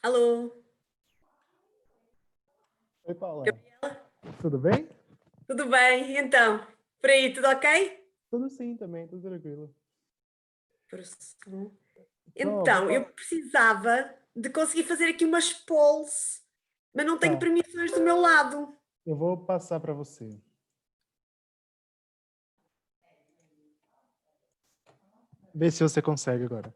Alô, Oi, Paula. Gabriela? Tudo bem? Tudo bem? Então, por aí, tudo ok? Tudo sim também, tudo tranquilo. Próximo. Então, ó, vou Então, eu precisava de conseguir fazer aqui umas polls, mas não tenho tá, permissões do meu lado. eu vou passar para você. Vê se você consegue agora.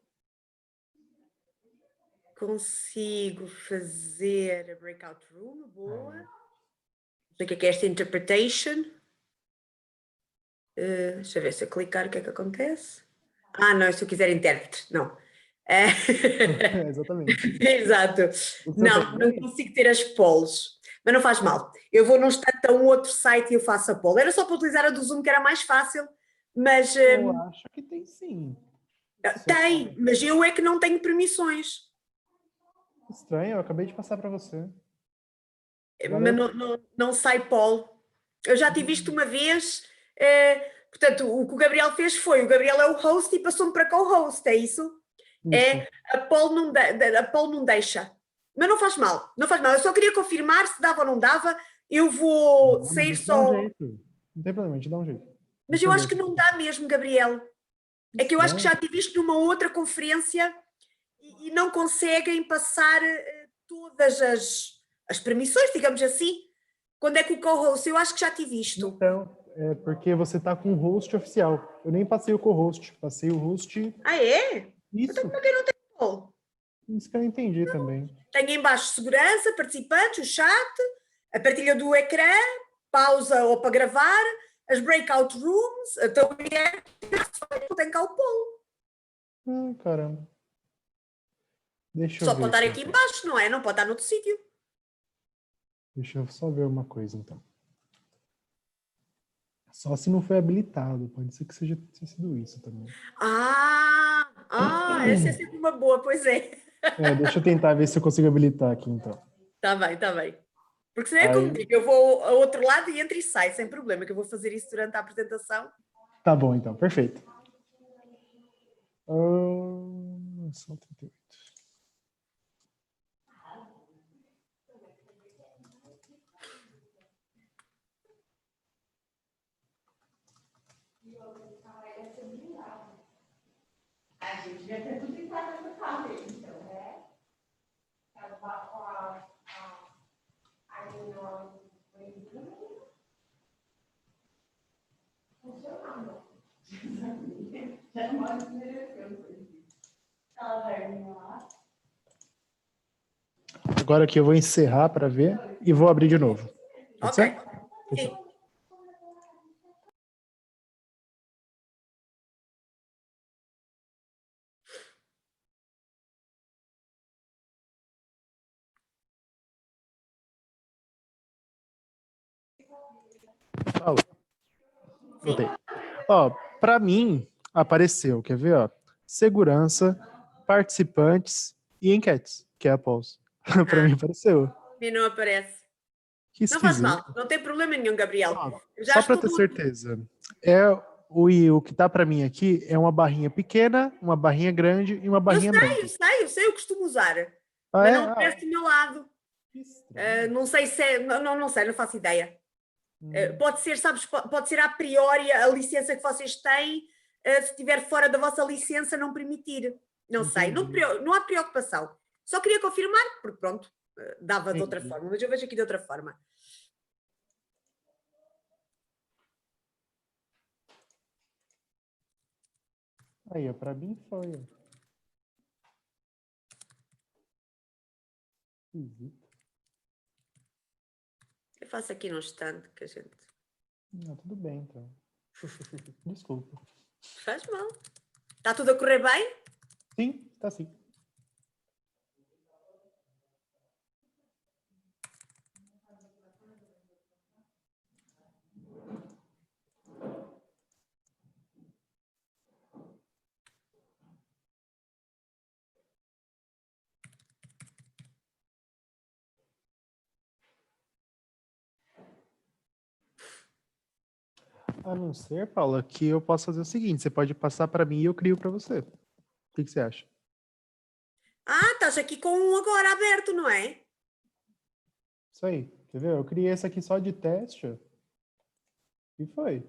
Consigo fazer a breakout room, boa. Não sei o que é esta interpretation. Deixa eu ver se eu clicar o que é que acontece. Ah, não, se eu quiser intérprete, não. Eh, Exatamente. Exato. O seu tá em Não inglês? consigo ter as polls, mas não faz mal. Eu vou num instante a um outro site e eu faço a poll. Era só para utilizar a do Zoom, que era mais fácil, mas Eu acho que tem sim. Só tem, mas eu é que não tenho permissões. estranho, eu acabei de passar para você. Agora Mas eu... não sai poll. Eu já tive isto uma vez, portanto, o que o Gabriel fez foi, o Gabriel é o host e passou-me para co-host, é isso? Isso. A poll não deixa. Mas não faz mal, não faz mal. Eu só queria confirmar se dava ou não dava. Eu vou Não, mas a sair gente dá um só. jeito. Não tem problema, a gente dá um jeito. Mas Deixa eu eu ver acho que aqui. não dá mesmo, Gabriel. É que eu acho que Estranho. já tive isto numa outra conferência e não conseguem passar todas as permissões, digamos assim. Quando é que o co-host? Eu acho que já tive isto. Então, é porque você tá com o host oficial. Eu nem passei o co-host, passei o host. Ah, é? Então Isso, por que não tem poll? isso que eu entendi também. Tenho em baixo segurança, participantes, o chat, a partilha do ecrã, pausa ou para gravar, as breakout rooms, então não tem cá o poll. Caramba. Deixa eu Só ver pode estar aqui, aqui então. embaixo, não é? Não pode estar noutro sítio. Deixa eu só ver uma coisa, então. Só se não foi habilitado. Pode ser que seja tenha sido isso também. Essa é sempre uma boa, pois é. Deixa eu tentar ver se eu consigo habilitar aqui, então. Está bem, está bem. Porque senão é como Aí, digo, eu vou ao outro lado e entro e saio, sem problema, que eu vou fazer isso durante a apresentação. tá bom, então. Perfeito. São 38. A gente já tem tudo em casa no carro, então, né? Aí nós funcionando. Já não pode ela vai lá. Agora aqui eu vou encerrar para ver e vou abrir de novo. Pode Ok. ser? Sim. Fala. Sim. Voltei. Ó, para mim apareceu, quer ver, ó? Segurança, participantes e enquetes, que é a pause. Para mim apareceu. E não aparece. Que Não faz esquisito. mal, não tem problema nenhum, Gabriel. Ó, Eu já só para estou ter no outro. certeza, é o que tá para mim aqui é uma barrinha pequena, uma barrinha grande e uma barrinha média. Eu costumo usar, Ah, mas é? não aparece do meu lado. Que estranho. Não sei se é, não sei, não faço ideia. Hum, Pode ser, sabes, pode ser a priori a licença que vocês têm, se estiver fora da vossa licença, não permitir. Não sei, entendi, não há preocupação. Só queria confirmar, porque pronto, dava de outra entendi. forma, mas eu vejo aqui de outra forma. Aí, ó, para mim foi. Ó. Esquisito. Eu faço aqui num instante que a gente. Não, tudo bem, então. Desculpa. Faz mal. Está tudo a correr bem? Sim, tá sim. A não ser, Paula, que eu posso fazer o seguinte: você pode passar para mim e eu crio para você. O que você acha? Ah, estás aqui com um agora aberto, não é? Isso aí, quer ver? Eu criei esse aqui só de teste, ó. E foi.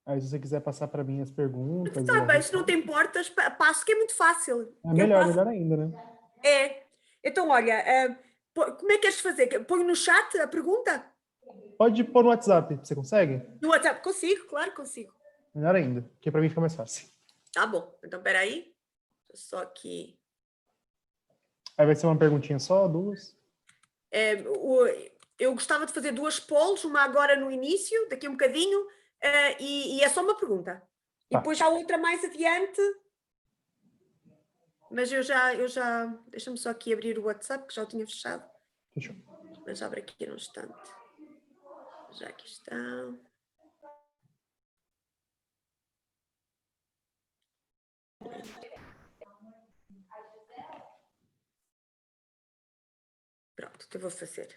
Aí se você quiser passar para mim as perguntas e Está as bem, se não te respostas, importas, passo que é muito fácil. é Eu melhor, passo. melhor ainda, né? É. Então, olha, como é que queres fazer? Põe no chat a pergunta? Pode pôr no WhatsApp, você consegue? No WhatsApp? Consigo, claro que consigo. Melhor ainda, porque para mim fica mais fácil. Tá bom. Então, espera aí. Só aqui. Aí vai ser uma perguntinha só, duas? Eu gostava de fazer duas polls, uma agora no início, daqui a um bocadinho, e é só uma pergunta. E Tá. depois há outra mais adiante. Mas eu já. Deixa-me só aqui abrir o WhatsApp, que já o tinha fechado. Fechou. Mas abre aqui num instante. Já aqui está. Pronto, eu vou fazer.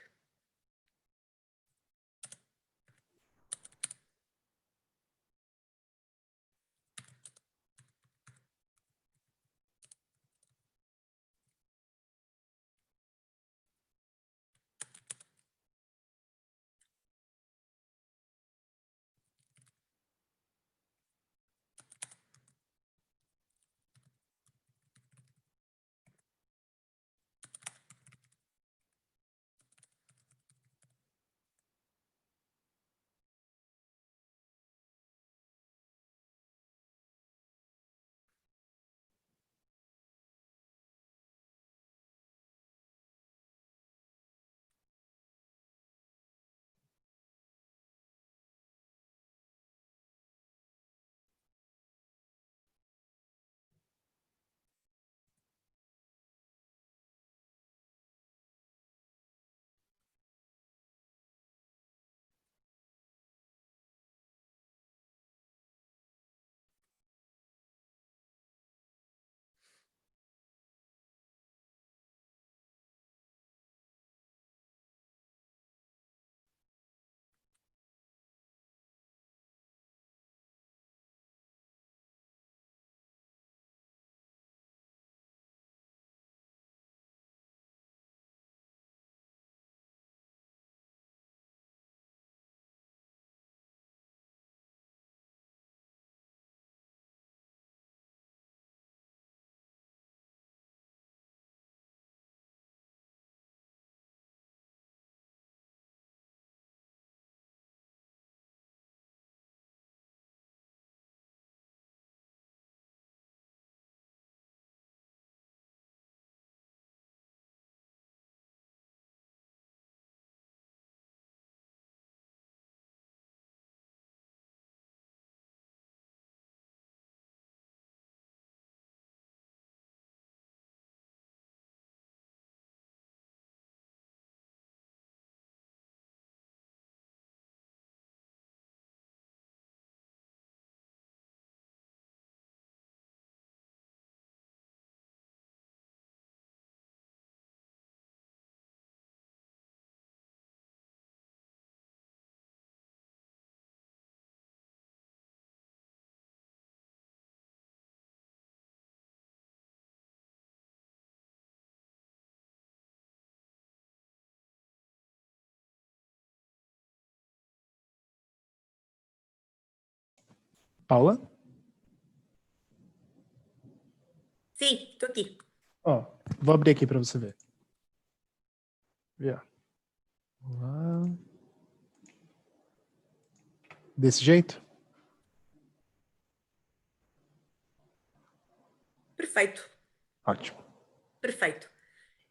Paula? Sim, estou aqui. Ó, vou abrir aqui para você ver. Vê, ó. Vamos lá. Desse jeito? Perfeito, Ótimo. perfeito.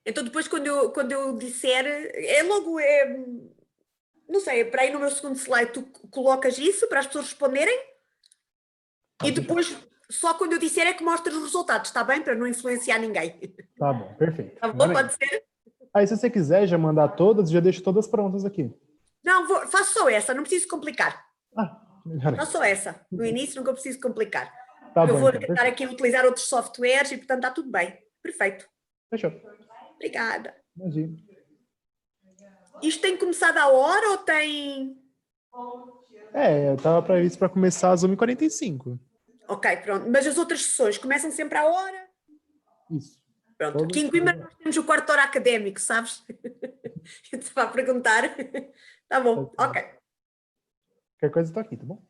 Então, depois, quando eu disser, logo, não sei, para aí no meu segundo slide, tu colocas isso para as pessoas responderem e depois, só quando eu disser, é que mostras os resultados, está bem? Para não influenciar ninguém. Tá bom, perfeito. Tá bom? Pode ser? Aí, se você quiser já mandar todas, já deixo todas prontas aqui. Não, faço só essa, não preciso complicar. Ah, melhor Faço ainda. só essa. No início, nunca preciso complicar. Tá Eu bom, vou então. tentar Perfeito. aqui utilizar outros softwares e, portanto, está tudo bem. Perfeito. Fechou. Obrigada. Imagina. Isto tem começado à hora ou tem. Eu tava previsto para começar às 1h45. Ok, pronto. Mas as outras sessões começam sempre à hora? Isso. Pronto, Todo aqui em Coimbra dia. nós temos o quarto hora académico, sabes? Eu estava a perguntar. Tá bom, ok. Qualquer coisa eu tô aqui, tá bom?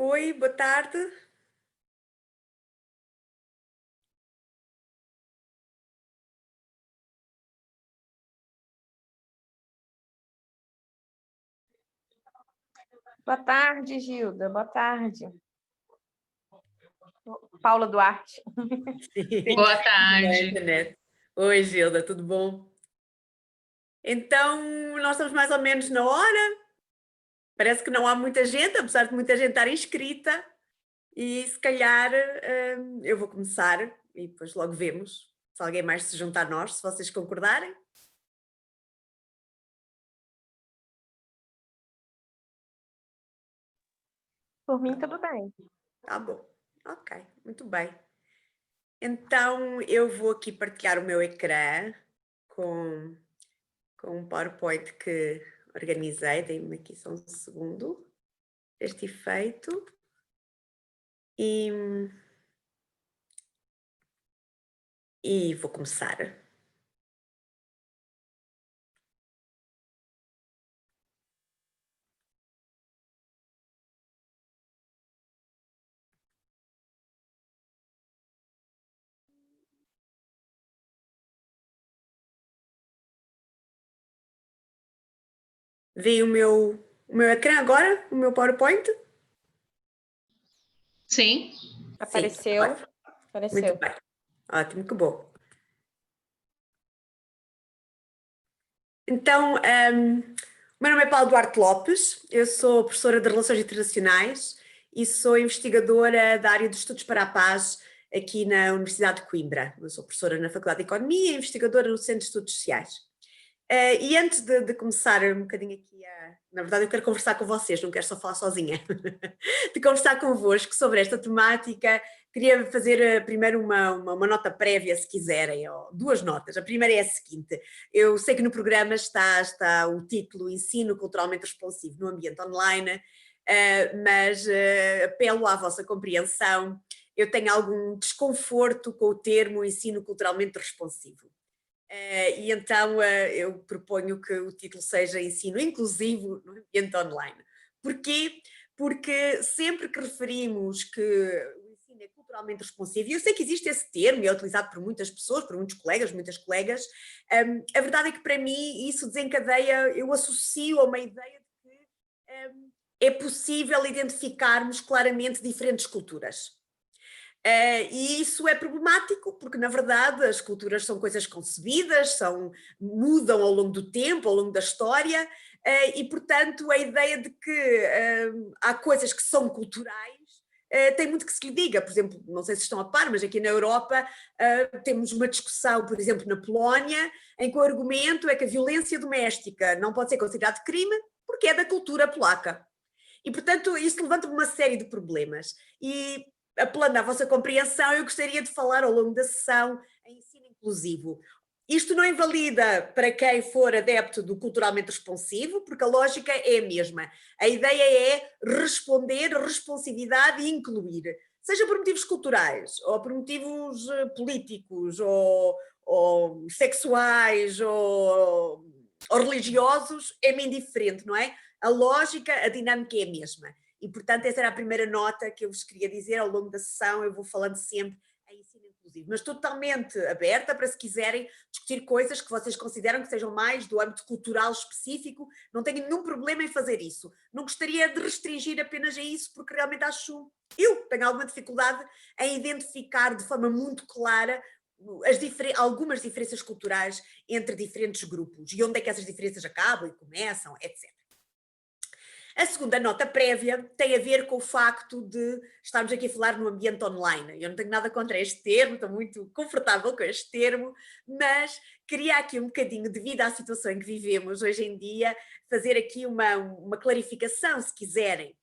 Oi, boa tarde. Boa tarde, Gilda. Boa tarde. Paula Duarte. Boa Na tarde. internet. Oi, Gilda, tudo bom? Então, nós estamos mais ou menos na hora. Parece que não há muita gente, apesar de muita gente estar inscrita. E se calhar eu vou começar e depois logo vemos se alguém mais se junta a nós, se vocês concordarem. Por mim, tudo bem. Tá bom. Ok, muito bem. Então, eu vou aqui partilhar o meu ecrã com um PowerPoint que organizei. Dei-me aqui só um segundo. Este efeito. E vou começar. Vê o meu ecrã agora? O meu PowerPoint? Sim, Apareceu. Ótimo. Apareceu. Muito bem. Ótimo, que bom. Então, o meu nome é Paulo Duarte Lopes, eu sou professora de Relações Internacionais e sou investigadora da área de Estudos para a Paz aqui na Universidade de Coimbra. Eu sou professora na Faculdade de Economia e investigadora no Centro de Estudos Sociais. E antes de começar um bocadinho aqui na verdade eu quero conversar com vocês, não quero só falar sozinha, de conversar convosco sobre esta temática, queria fazer primeiro uma nota prévia, se quiserem, ou duas notas. A primeira é a seguinte: eu sei que no programa está o título Ensino Culturalmente Responsivo no Ambiente Online, mas apelo à vossa compreensão, eu tenho algum desconforto com o termo Ensino Culturalmente Responsivo. E então eu proponho que o título seja Ensino Inclusivo no Ambiente Online. Porquê? Porque sempre que referimos que o ensino é culturalmente responsivo, e eu sei que existe esse termo e é utilizado por muitas pessoas, por muitos colegas, muitas colegas, a verdade é que para mim isso desencadeia, eu associo a uma ideia de que é possível identificarmos claramente diferentes culturas. E isso é problemático porque, na verdade, as culturas são coisas concebidas, mudam ao longo do tempo, ao longo da história, e, portanto, a ideia de que há coisas que são culturais tem muito que se lhe diga. Por exemplo, não sei se estão a par, mas aqui na Europa temos uma discussão, por exemplo, na Polónia, em que o argumento é que a violência doméstica não pode ser considerada crime porque é da cultura polaca. E, portanto, isso levanta uma série de problemas. E, apelando à vossa compreensão, eu gostaria de falar ao longo da sessão em ensino inclusivo. Isto não invalida para quem for adepto do culturalmente responsivo, porque a lógica é a mesma. A ideia é responder, responsividade e incluir. Seja por motivos culturais, ou por motivos políticos, ou sexuais, ou religiosos, é-me indiferente, não é? A lógica, a dinâmica é a mesma. E, portanto, essa era a primeira nota que eu vos queria dizer. Ao longo da sessão eu vou falando sempre em ensino inclusivo, mas totalmente aberta para, se quiserem discutir coisas que vocês consideram que sejam mais do âmbito cultural específico, não tenho nenhum problema em fazer isso. Não gostaria de restringir apenas a isso, porque realmente eu tenho alguma dificuldade em identificar de forma muito clara algumas diferenças culturais entre diferentes grupos e onde é que essas diferenças acabam e começam, etc. A segunda nota prévia tem a ver com o facto de estarmos aqui a falar no ambiente online. Eu não tenho nada contra este termo, estou muito confortável com este termo, mas queria aqui um bocadinho, devido à situação em que vivemos hoje em dia, fazer aqui uma clarificação, se quiserem.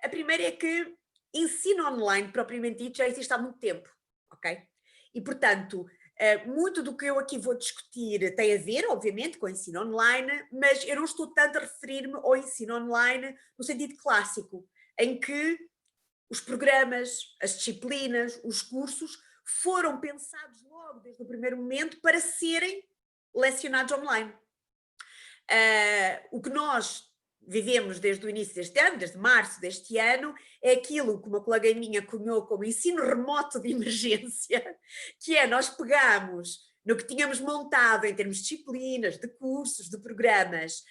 A primeira é que ensino online, propriamente dito, já existe há muito tempo, ok? E, portanto, muito do que eu aqui vou discutir tem a ver, obviamente, com o ensino online, mas eu não estou tanto a referir-me ao ensino online no sentido clássico, em que os programas, as disciplinas, os cursos foram pensados logo desde o primeiro momento para serem lecionados online. O que nós vivemos desde o início deste ano, desde março deste ano, é aquilo que uma colega minha cunhou como ensino remoto de emergência, que é nós pegamos no que tínhamos montado em termos de disciplinas, de cursos, de programas,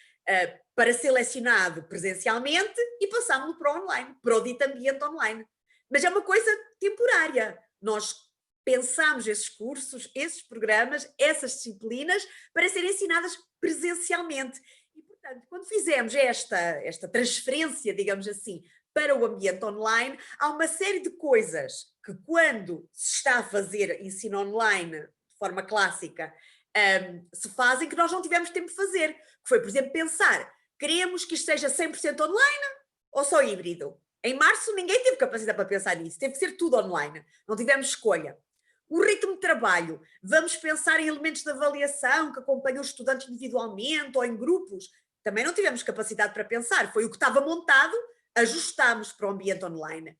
para ser lecionado presencialmente e passámos-lo para o online, para o dito ambiente online. Mas é uma coisa temporária. Nós pensámos esses cursos, esses programas, essas disciplinas para serem ensinadas presencialmente. E, portanto, quando fizemos esta transferência, digamos assim, para o ambiente online, há uma série de coisas que, quando se está a fazer ensino online de forma clássica, se fazem que nós não tivemos tempo de fazer. Que foi, por exemplo, pensar, queremos que isto seja 100% online ou só híbrido? Em março ninguém teve capacidade para pensar nisso, teve que ser tudo online, não tivemos escolha. O ritmo de trabalho, vamos pensar em elementos de avaliação que acompanham os estudantes individualmente ou em grupos, também não tivemos capacidade para pensar, foi o que estava montado, ajustámos para o ambiente online.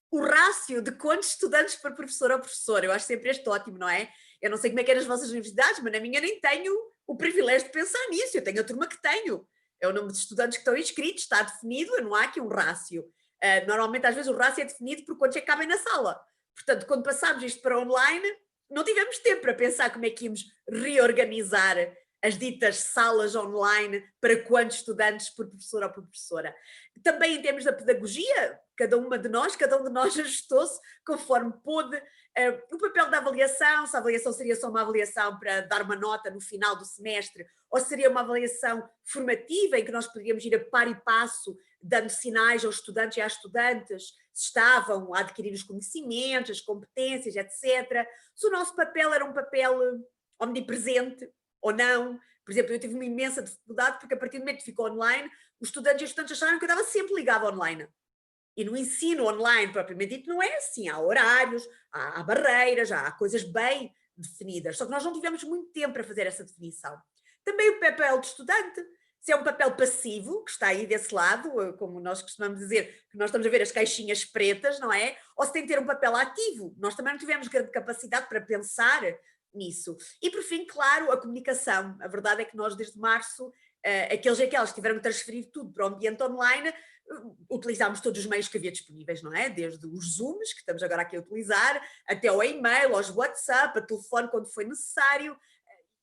O rácio de quantos estudantes por professor ou professora, eu acho sempre este ótimo, não é? Eu não sei como é que é nas vossas universidades, mas na minha nem tenho o privilégio de pensar nisso, eu tenho a turma que tenho. É o número de estudantes que estão inscritos, está definido, não há aqui um rácio. Normalmente, às vezes, o rácio é definido por quantos é que cabem na sala. Portanto, quando passámos isto para online, não tivemos tempo para pensar como é que íamos reorganizar as ditas salas online para quantos estudantes por professor ou por professora. Também em termos da pedagogia, cada um de nós ajustou-se conforme pôde. O papel da avaliação, se a avaliação seria só uma avaliação para dar uma nota no final do semestre, ou seria uma avaliação formativa em que nós poderíamos ir a par e passo, dando sinais aos estudantes e às estudantes, se estavam a adquirir os conhecimentos, as competências, etc. Se o nosso papel era um papel omnipresente ou não. Por exemplo, eu tive uma imensa dificuldade porque a partir do momento que ficou online, os estudantes e as estudantes acharam que eu estava sempre ligada online. E no ensino online, propriamente dito, não é assim. Há horários, há barreiras, há coisas bem definidas. Só que nós não tivemos muito tempo para fazer essa definição. Também o papel do estudante, se é um papel passivo, que está aí desse lado, como nós costumamos dizer, que nós estamos a ver as caixinhas pretas, não é? Ou se tem que ter um papel ativo. Nós também não tivemos grande capacidade para pensar nisso. E por fim, claro, a comunicação. A verdade é que nós desde março, aqueles e aquelas que tiveram que transferir tudo para o ambiente online, utilizámos todos os meios que havia disponíveis, não é? Desde os Zooms, que estamos agora aqui a utilizar, até ao e-mail, aos WhatsApp, a telefone quando foi necessário,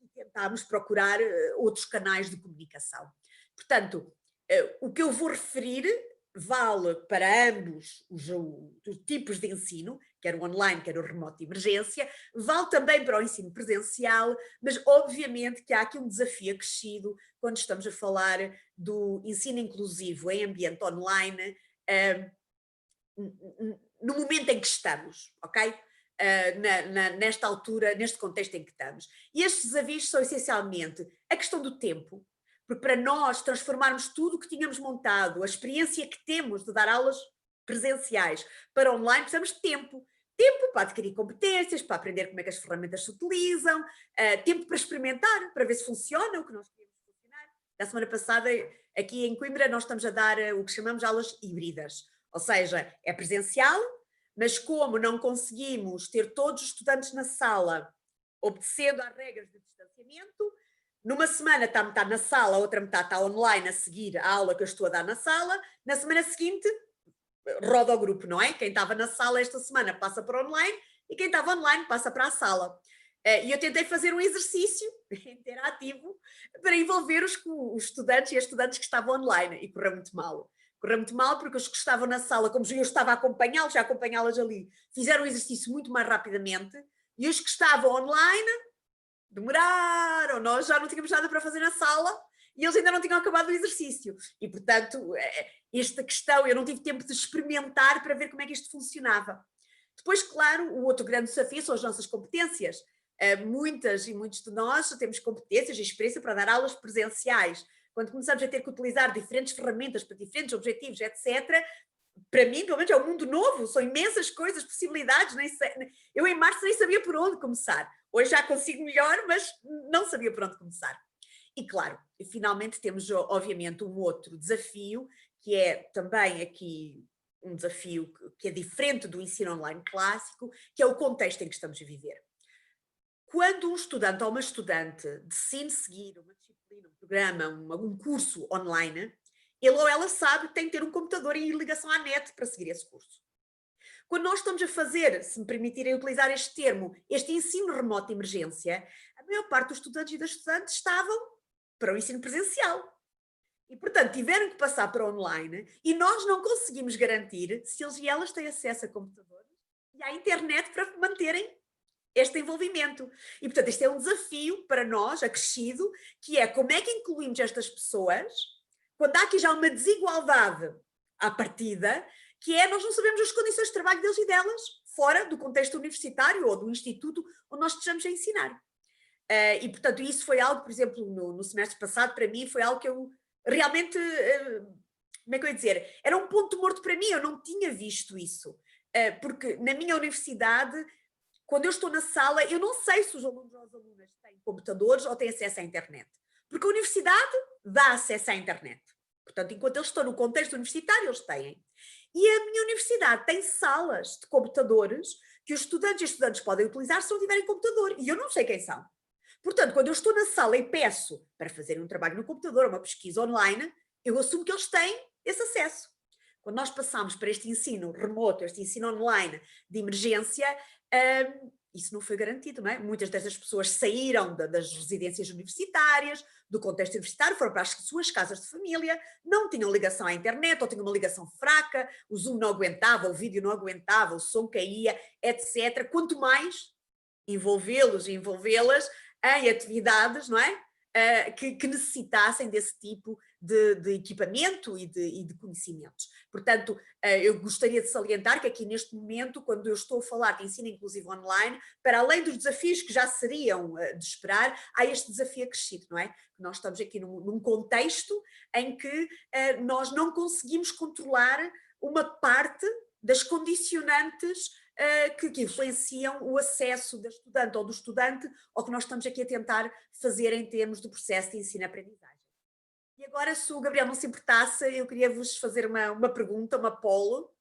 e tentámos procurar outros canais de comunicação. Portanto, o que eu vou referir vale para ambos os tipos de ensino, quer o online, quer o remoto de emergência, vale também para o ensino presencial, mas obviamente que há aqui um desafio acrescido quando estamos a falar do ensino inclusivo em ambiente online, no momento em que estamos, ok? Nesta altura, neste contexto em que estamos. E estes desafios são essencialmente a questão do tempo, porque para nós transformarmos tudo o que tínhamos montado, a experiência que temos de dar aulas presenciais para online, precisamos de tempo. Tempo para adquirir competências, para aprender como é que as ferramentas se utilizam, tempo para experimentar, para ver se funciona o que nós queremos funcionar. Na semana passada, aqui em Coimbra, nós estamos a dar o que chamamos de aulas híbridas, ou seja, é presencial, mas como não conseguimos ter todos os estudantes na sala, obedecendo às regras de distanciamento, numa semana está metade na sala, a outra metade está online a seguir a aula que eu estou a dar na sala, na semana seguinte roda o grupo, não é? Quem estava na sala esta semana passa para online e quem estava online passa para a sala. E eu tentei fazer um exercício interativo para envolver os estudantes e as estudantes que estavam online e correu muito mal. Correu muito mal porque os que estavam na sala, como eu estava a acompanhá-los, já acompanhá-las ali, fizeram o exercício muito mais rapidamente e os que estavam online demoraram, nós já não tínhamos nada para fazer na sala e eles ainda não tinham acabado o exercício. E, portanto, esta questão, eu não tive tempo de experimentar para ver como é que isto funcionava. Depois, claro, o outro grande desafio são as nossas competências. Muitas e muitos de nós temos competências e experiência para dar aulas presenciais. Quando começamos a ter que utilizar diferentes ferramentas para diferentes objetivos, etc., para mim, pelo menos, é um mundo novo, são imensas coisas, possibilidades. Eu em março nem sabia por onde começar. Hoje já consigo melhor, mas não sabia por onde começar. E claro, finalmente temos obviamente um outro desafio, que é também aqui um desafio que é diferente do ensino online clássico, que é o contexto em que estamos a viver. Quando um estudante ou uma estudante decide seguir uma disciplina, um programa, um curso online, ele ou ela sabe que tem que ter um computador e ligação à net para seguir esse curso. Quando nós estamos a fazer, se me permitirem utilizar este termo, este ensino remoto de emergência, a maior parte dos estudantes e das estudantes estavam para o ensino presencial. E, portanto, tiveram que passar para online e nós não conseguimos garantir se eles e elas têm acesso a computadores e à internet para manterem este envolvimento. E, portanto, este é um desafio para nós, acrescido, que é como é que incluímos estas pessoas quando há aqui já uma desigualdade à partida, que é nós não sabemos as condições de trabalho deles e delas fora do contexto universitário ou do instituto onde nós estejamos a ensinar. E, portanto, isso foi algo, por exemplo, no semestre passado, para mim, foi algo que eu realmente, como é que eu ia dizer, era um ponto morto para mim, eu não tinha visto isso, porque na minha universidade, quando eu estou na sala, eu não sei se os alunos ou as alunas têm computadores ou têm acesso à internet, porque a universidade dá acesso à internet, portanto, enquanto eles estão no contexto universitário, eles têm. E a minha universidade tem salas de computadores que os estudantes e estudantes podem utilizar se não tiverem computador, e eu não sei quem são. Portanto, quando eu estou na sala e peço para fazerem um trabalho no computador, uma pesquisa online, eu assumo que eles têm esse acesso. Quando nós passamos para este ensino remoto, este ensino online de emergência, isso não foi garantido, não é? Muitas dessas pessoas saíram das residências universitárias, do contexto universitário, foram para as suas casas de família, não tinham ligação à internet ou tinham uma ligação fraca, o Zoom não aguentava, o vídeo não aguentava, o som caía, etc. Quanto mais envolvê-los e envolvê-las em atividades, não é? Que necessitassem desse tipo de equipamento e de conhecimentos. Portanto, eu gostaria de salientar que aqui neste momento, quando eu estou a falar de ensino inclusivo online, para além dos desafios que já seriam de esperar, há este desafio acrescido, não é? Nós estamos aqui num contexto em que nós não conseguimos controlar uma parte das condicionantes que influenciam o acesso da estudante ou do estudante ao que nós estamos aqui a tentar fazer em termos do processo de ensino-aprendizagem. E agora, se o Gabriel não se importasse, eu queria vos fazer uma pergunta, uma polo.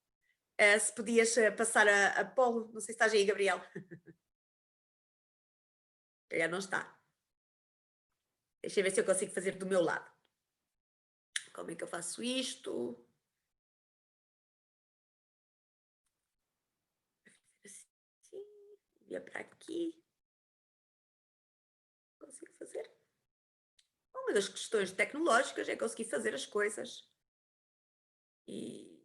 Se podias passar a polo, não sei se estás aí, Gabriel. Já não está. Deixa eu ver se eu consigo fazer do meu lado. Como é que eu faço isto? Ia para aqui. Consigo fazer. Uma das questões tecnológicas é conseguir fazer as coisas. E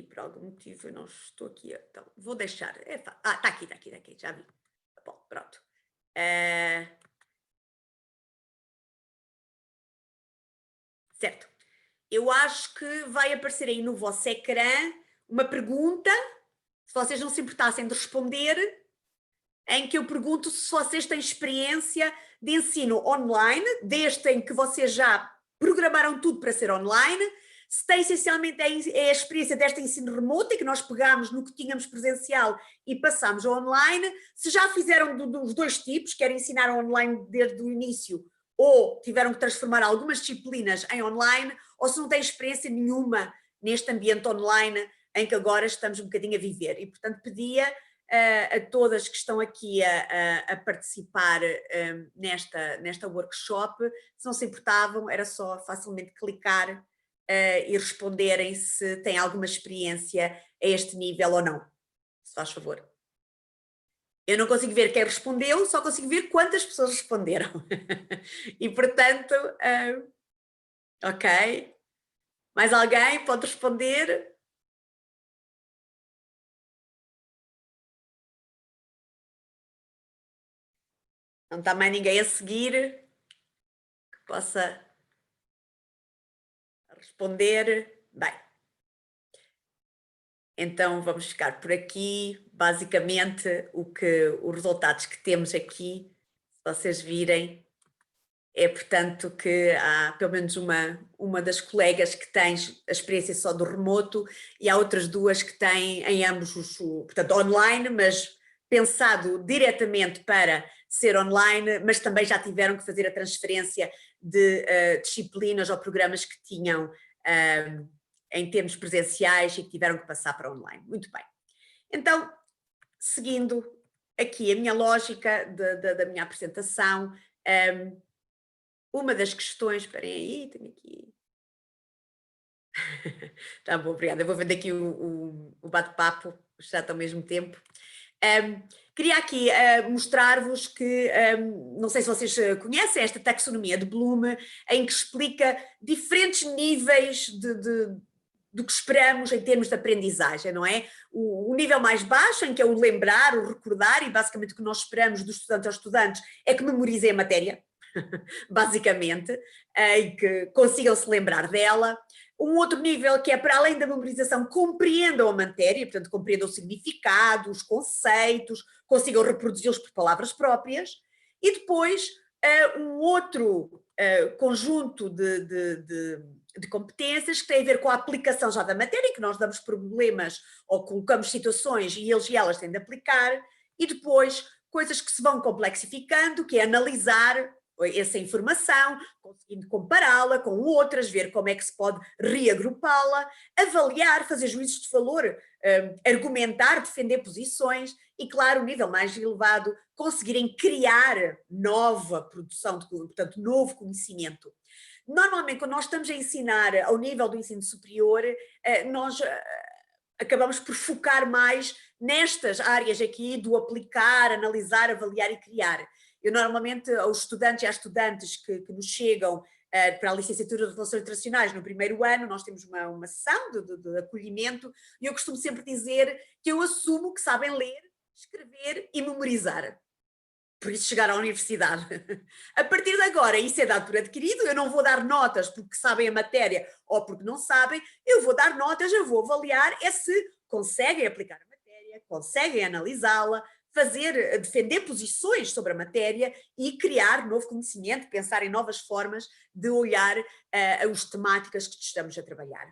por algum motivo eu não estou aqui. Então, vou deixar. Está aqui, já vi. Bom, pronto. Certo. Eu acho que vai aparecer aí no vosso ecrã uma pergunta, se vocês não se importassem de responder, em que eu pergunto se vocês têm experiência de ensino online, desde em que vocês já programaram tudo para ser online, se tem essencialmente a experiência deste ensino remoto, em que nós pegámos no que tínhamos presencial e passámos ao online, se já fizeram dos dois tipos, quer ensinar online desde o início, ou tiveram que transformar algumas disciplinas em online, ou se não têm experiência nenhuma neste ambiente online em que agora estamos um bocadinho a viver. E, portanto, pedia a todas que estão aqui a participar nesta workshop, se não se importavam, era só facilmente clicar e responderem se têm alguma experiência a este nível ou não, se faz favor. Eu não consigo ver quem respondeu, só consigo ver quantas pessoas responderam. E, portanto, ok. Mais alguém pode responder? Não está mais ninguém a seguir que possa responder? Bem, então vamos ficar por aqui. Basicamente, os resultados que temos aqui, se vocês virem, é, portanto, que há pelo menos uma das colegas que tem a experiência só do remoto e há outras duas que têm em ambos, portanto, online, mas pensado diretamente para ser online, mas também já tiveram que fazer a transferência de disciplinas ou programas que tinham em termos presenciais e que tiveram que passar para online. Muito bem. Então, seguindo aqui a minha lógica da minha apresentação, uma das questões, esperem aí, tenho aqui Tá bom, obrigada. Eu vou vendo aqui o bate-papo, o chat ao mesmo tempo. Queria aqui mostrar-vos que, não sei se vocês conhecem esta taxonomia de Bloom, em que explica diferentes níveis do que esperamos em termos de aprendizagem, não é? O nível mais baixo, em que é o lembrar, o recordar, e basicamente o que nós esperamos dos estudantes aos estudantes é que memorizem a matéria, basicamente, e que consigam se lembrar dela. Um outro nível que é, para além da memorização, compreendam a matéria, portanto, compreendam o significado, os conceitos, consigam reproduzi-los por palavras próprias. E depois, um outro conjunto de competências que tem a ver com a aplicação já da matéria, que nós damos problemas ou colocamos situações e eles e elas têm de aplicar. E depois, coisas que se vão complexificando, que é analisar essa informação, conseguindo compará-la com outras, ver como é que se pode reagrupá-la, avaliar, fazer juízos de valor, argumentar, defender posições e, claro, o nível mais elevado, conseguirem criar nova produção, portanto, novo conhecimento. Normalmente, quando nós estamos a ensinar ao nível do ensino superior, nós acabamos por focar mais nestas áreas aqui do aplicar, analisar, avaliar e criar. Eu normalmente, aos estudantes e às estudantes que nos chegam para a licenciatura de Relações Internacionais no primeiro ano, nós temos uma sessão de acolhimento e eu costumo sempre dizer que eu assumo que sabem ler, escrever e memorizar. Por isso chegar à universidade. A partir de agora, isso é dado por adquirido, eu não vou dar notas porque sabem a matéria ou porque não sabem, eu vou dar notas, eu vou avaliar se conseguem aplicar a matéria, conseguem analisá-la, defender posições sobre a matéria e criar novo conhecimento, pensar em novas formas de olhar as temáticas que estamos a trabalhar.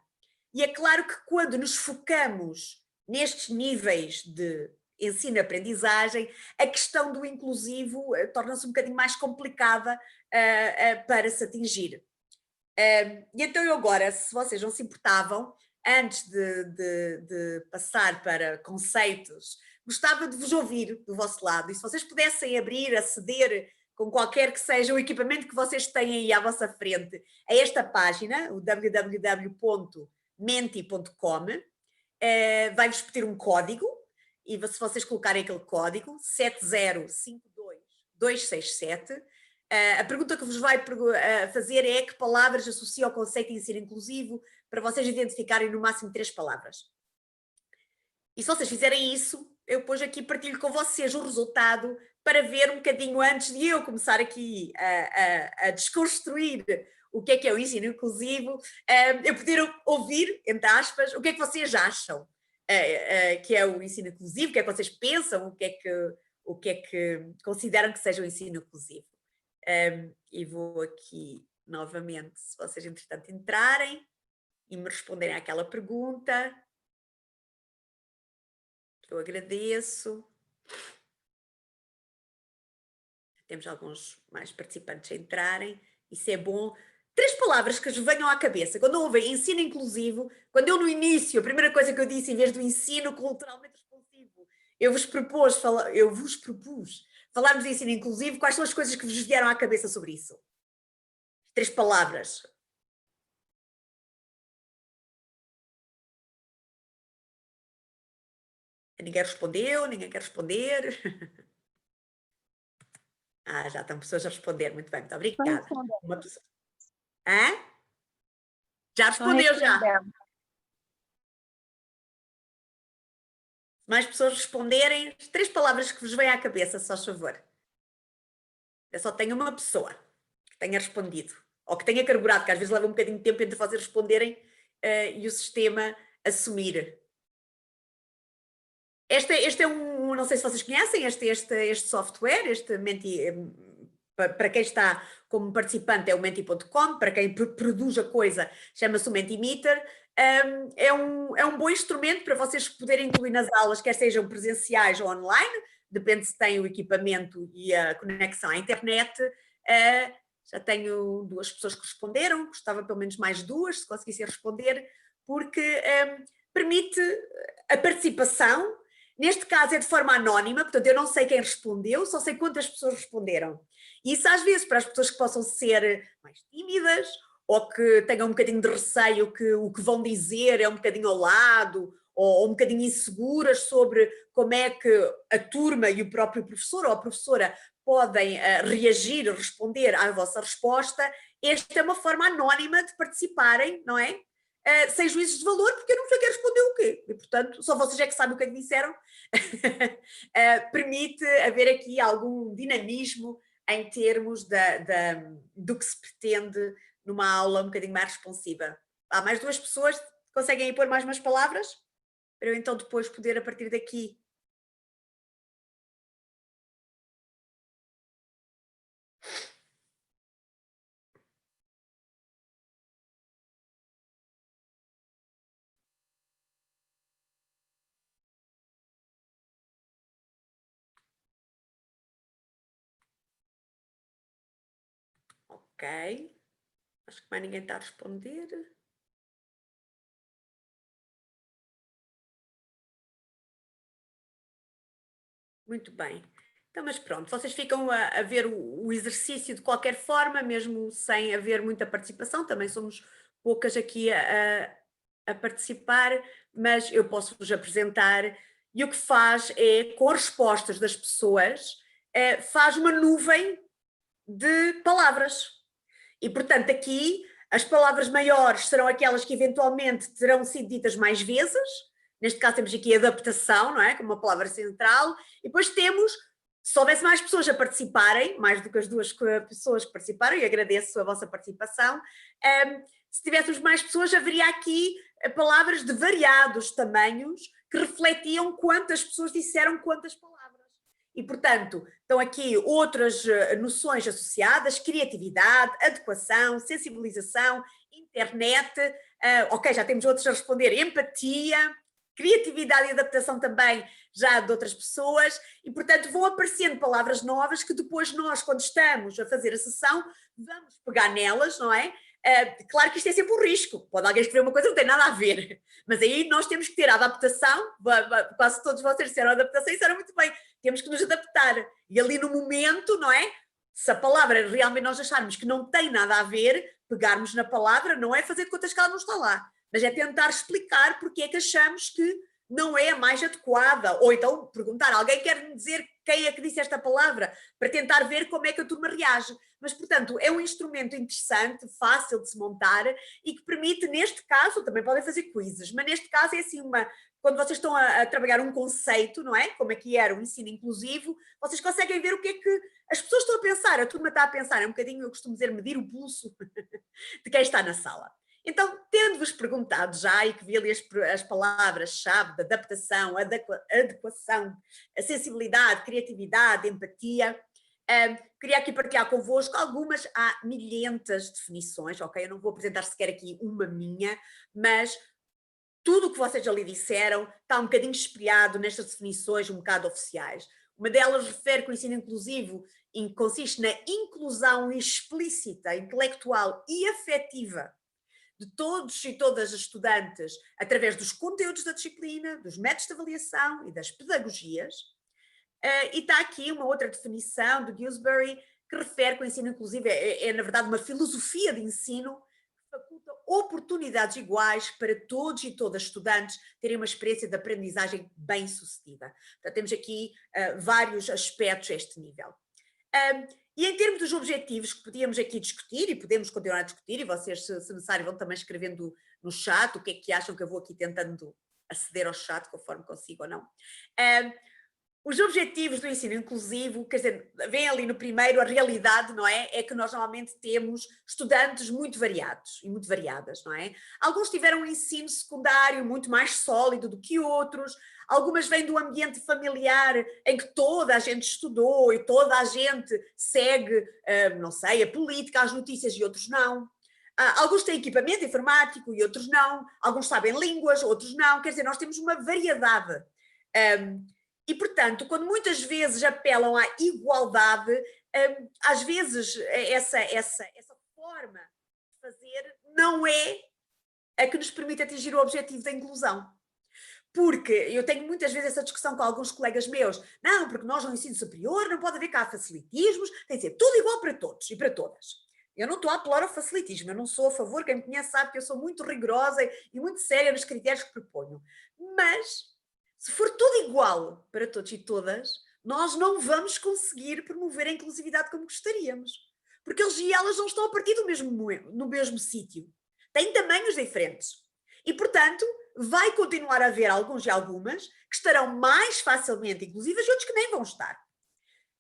E é claro que quando nos focamos nestes níveis de ensino-aprendizagem, a questão do inclusivo torna-se um bocadinho mais complicada para se atingir. E então eu agora, se vocês não se importavam, antes de passar para conceitos, gostava de vos ouvir do vosso lado, e se vocês pudessem abrir, aceder com qualquer que seja o equipamento que vocês têm aí à vossa frente, a esta página, o www.menti.com, vai-vos pedir um código, e se vocês colocarem aquele código, 7052267, a pergunta que vos vai fazer é que palavras associa ao conceito de ensino inclusivo, para vocês identificarem no máximo 3 palavras. E se vocês fizerem isso, eu depois aqui partilho com vocês o resultado para ver um bocadinho antes de eu começar aqui a desconstruir o que é o ensino inclusivo, eu poder ouvir, entre aspas, o que é que vocês acham que é o ensino inclusivo, o que é que vocês pensam, o que é que consideram que seja o ensino inclusivo. E vou aqui novamente, se vocês entretanto entrarem e me responderem àquela pergunta, que eu agradeço. Temos alguns mais participantes a entrarem, isso é bom. 3 palavras que vos venham à cabeça, quando ouvem ensino inclusivo, quando eu no início, a primeira coisa que eu disse, em vez do ensino culturalmente responsivo, eu vos propus falarmos de ensino inclusivo, quais são as coisas que vos vieram à cabeça sobre isso? 3 palavras. Ninguém respondeu, ninguém quer responder. Já estão pessoas a responder, muito bem, muito obrigada. Uma pessoa... Já respondeu, já. Mais pessoas responderem, 3 palavras que vos vêm à cabeça, se faz favor. Eu só tenho uma pessoa que tenha respondido, ou que tenha carburado, que às vezes leva um bocadinho de tempo entre vocês responderem e o sistema assumir. Este é não sei se vocês conhecem este software, este Menti, para quem está como participante é o Menti.com, para quem produz a coisa chama-se o Mentimeter. É um bom instrumento para vocês poderem incluir nas aulas, quer sejam presenciais ou online, depende se têm o equipamento e a conexão à internet. Já tenho 2 pessoas que responderam, gostava pelo menos mais 2, se conseguissem responder, porque permite a participação. Neste caso é de forma anónima, portanto eu não sei quem respondeu, só sei quantas pessoas responderam. E isso às vezes para as pessoas que possam ser mais tímidas ou que tenham um bocadinho de receio que o que vão dizer é um bocadinho ao lado, ou um bocadinho inseguras sobre como é que a turma e o próprio professor ou a professora podem reagir, responder à vossa resposta, esta é uma forma anónima de participarem, não é? Sem juízos de valor, porque eu não sei quem respondeu o quê. E, portanto, só vocês é que sabem o que é que disseram. Permite haver aqui algum dinamismo em termos do que se pretende numa aula um bocadinho mais responsiva. Há mais 2 pessoas? Conseguem aí pôr mais umas palavras? Para eu então depois poder, a partir daqui... Ok. Acho que mais ninguém está a responder. Muito bem. Então, mas pronto, vocês ficam a ver o exercício de qualquer forma, mesmo sem haver muita participação, também somos poucas aqui a participar, mas eu posso-vos apresentar, e o que faz é, com as respostas das pessoas, faz uma nuvem de palavras. E, portanto, aqui as palavras maiores serão aquelas que eventualmente terão sido ditas mais vezes. Neste caso temos aqui adaptação, não é? Como uma palavra central. E depois temos, se houvesse mais pessoas a participarem, mais do que as 2 pessoas que participaram, e agradeço a vossa participação, se tivéssemos mais pessoas, haveria aqui palavras de variados tamanhos que refletiam quantas pessoas disseram quantas palavras. E, portanto, estão aqui outras noções associadas: criatividade, adequação, sensibilização, internet, ok, já temos outros a responder, empatia, criatividade e adaptação também já de outras pessoas, e, portanto, vão aparecendo palavras novas que depois nós, quando estamos a fazer a sessão, vamos pegar nelas, não é? Claro que isto é sempre um risco, pode alguém escrever uma coisa que não tem nada a ver, mas aí nós temos que ter a adaptação, quase todos vocês disseram adaptação e disseram muito bem, temos que nos adaptar, e ali no momento, não é? Se a palavra realmente nós acharmos que não tem nada a ver, pegarmos na palavra, não é fazer de contas que ela não está lá, mas é tentar explicar porque é que achamos que não é a mais adequada, ou então perguntar, alguém quer me dizer quem é que disse esta palavra, para tentar ver como é que a turma reage. Mas, portanto, é um instrumento interessante, fácil de se montar e que permite, neste caso, também podem fazer quizzes, mas neste caso é assim quando vocês estão a trabalhar um conceito, não é? Como é que era o ensino inclusivo, vocês conseguem ver o que é que as pessoas estão a pensar, a turma está a pensar, é um bocadinho, eu costumo dizer, medir o pulso de quem está na sala. Então, tendo-vos perguntado já, e que vi ali as palavras-chave de adaptação, adequação, a sensibilidade, criatividade, empatia, queria aqui partilhar convosco algumas, há milhentas definições, ok? Eu não vou apresentar sequer aqui uma minha, mas tudo o que vocês ali disseram está um bocadinho espelhado nestas definições um bocado oficiais. Uma delas refere que o ensino inclusivo consiste na inclusão explícita, intelectual e afetiva de todos e todas as estudantes através dos conteúdos da disciplina, dos métodos de avaliação e das pedagogias. E está aqui uma outra definição de Gillsbury que refere que o ensino inclusivo é na verdade uma filosofia de ensino que faculta oportunidades iguais para todos e todas estudantes terem uma experiência de aprendizagem bem-sucedida. Portanto, temos aqui vários aspectos a este nível. E em termos dos objetivos que podíamos aqui discutir, e podemos continuar a discutir, e vocês, se necessário, vão também escrevendo no chat o que é que acham, que eu vou aqui tentando aceder ao chat conforme consigo ou não. Os objetivos do ensino inclusivo, quer dizer, vem ali no primeiro, a realidade, não é? É que nós normalmente temos estudantes muito variados e muito variadas, não é? Alguns tiveram um ensino secundário muito mais sólido do que outros, algumas vêm do ambiente familiar em que toda a gente estudou e toda a gente segue, não sei, a política, as notícias e outros não. Alguns têm equipamento informático e outros não, alguns sabem línguas, outros não, quer dizer, nós temos uma variedade. E, portanto, quando muitas vezes apelam à igualdade, às vezes essa forma de fazer não é a que nos permite atingir o objetivo da inclusão. Porque eu tenho muitas vezes essa discussão com alguns colegas meus, não, porque nós no ensino superior não pode haver cá facilitismos, tem de ser tudo igual para todos e para todas. Eu não estou a apelar ao facilitismo, eu não sou a favor, quem me conhece sabe que eu sou muito rigorosa e muito séria nos critérios que proponho. Mas, se for tudo igual para todos e todas, nós não vamos conseguir promover a inclusividade como gostaríamos. Porque eles e elas não estão a partir no mesmo sítio. Têm tamanhos diferentes. E, portanto, vai continuar a haver alguns e algumas que estarão mais facilmente inclusivas e outros que nem vão estar.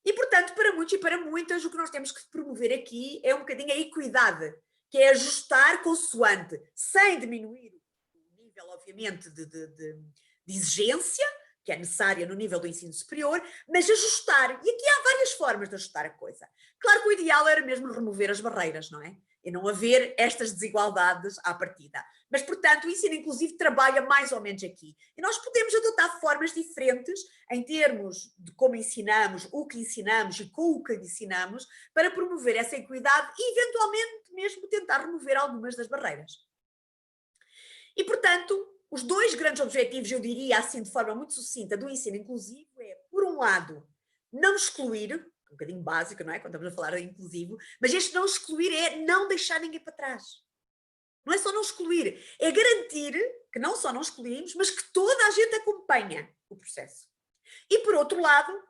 E, portanto, para muitos e para muitas, o que nós temos que promover aqui é um bocadinho a equidade, que é ajustar consoante, sem diminuir o nível, obviamente, de exigência, que é necessária no nível do ensino superior, mas ajustar. E aqui há várias formas de ajustar a coisa. Claro que o ideal era mesmo remover as barreiras, não é? E não haver estas desigualdades à partida. Mas, portanto, o ensino inclusivo trabalha mais ou menos aqui. E nós podemos adotar formas diferentes em termos de como ensinamos, o que ensinamos e com o que ensinamos, para promover essa equidade e, eventualmente, mesmo tentar remover algumas das barreiras. E, portanto, os dois grandes objetivos, eu diria assim de forma muito sucinta, do ensino inclusivo é, por um lado, não excluir, um bocadinho básico, não é? Quando estamos a falar de inclusivo, mas este não excluir é não deixar ninguém para trás. Não é só não excluir, é garantir que não só não excluímos, mas que toda a gente acompanha o processo. E por outro lado,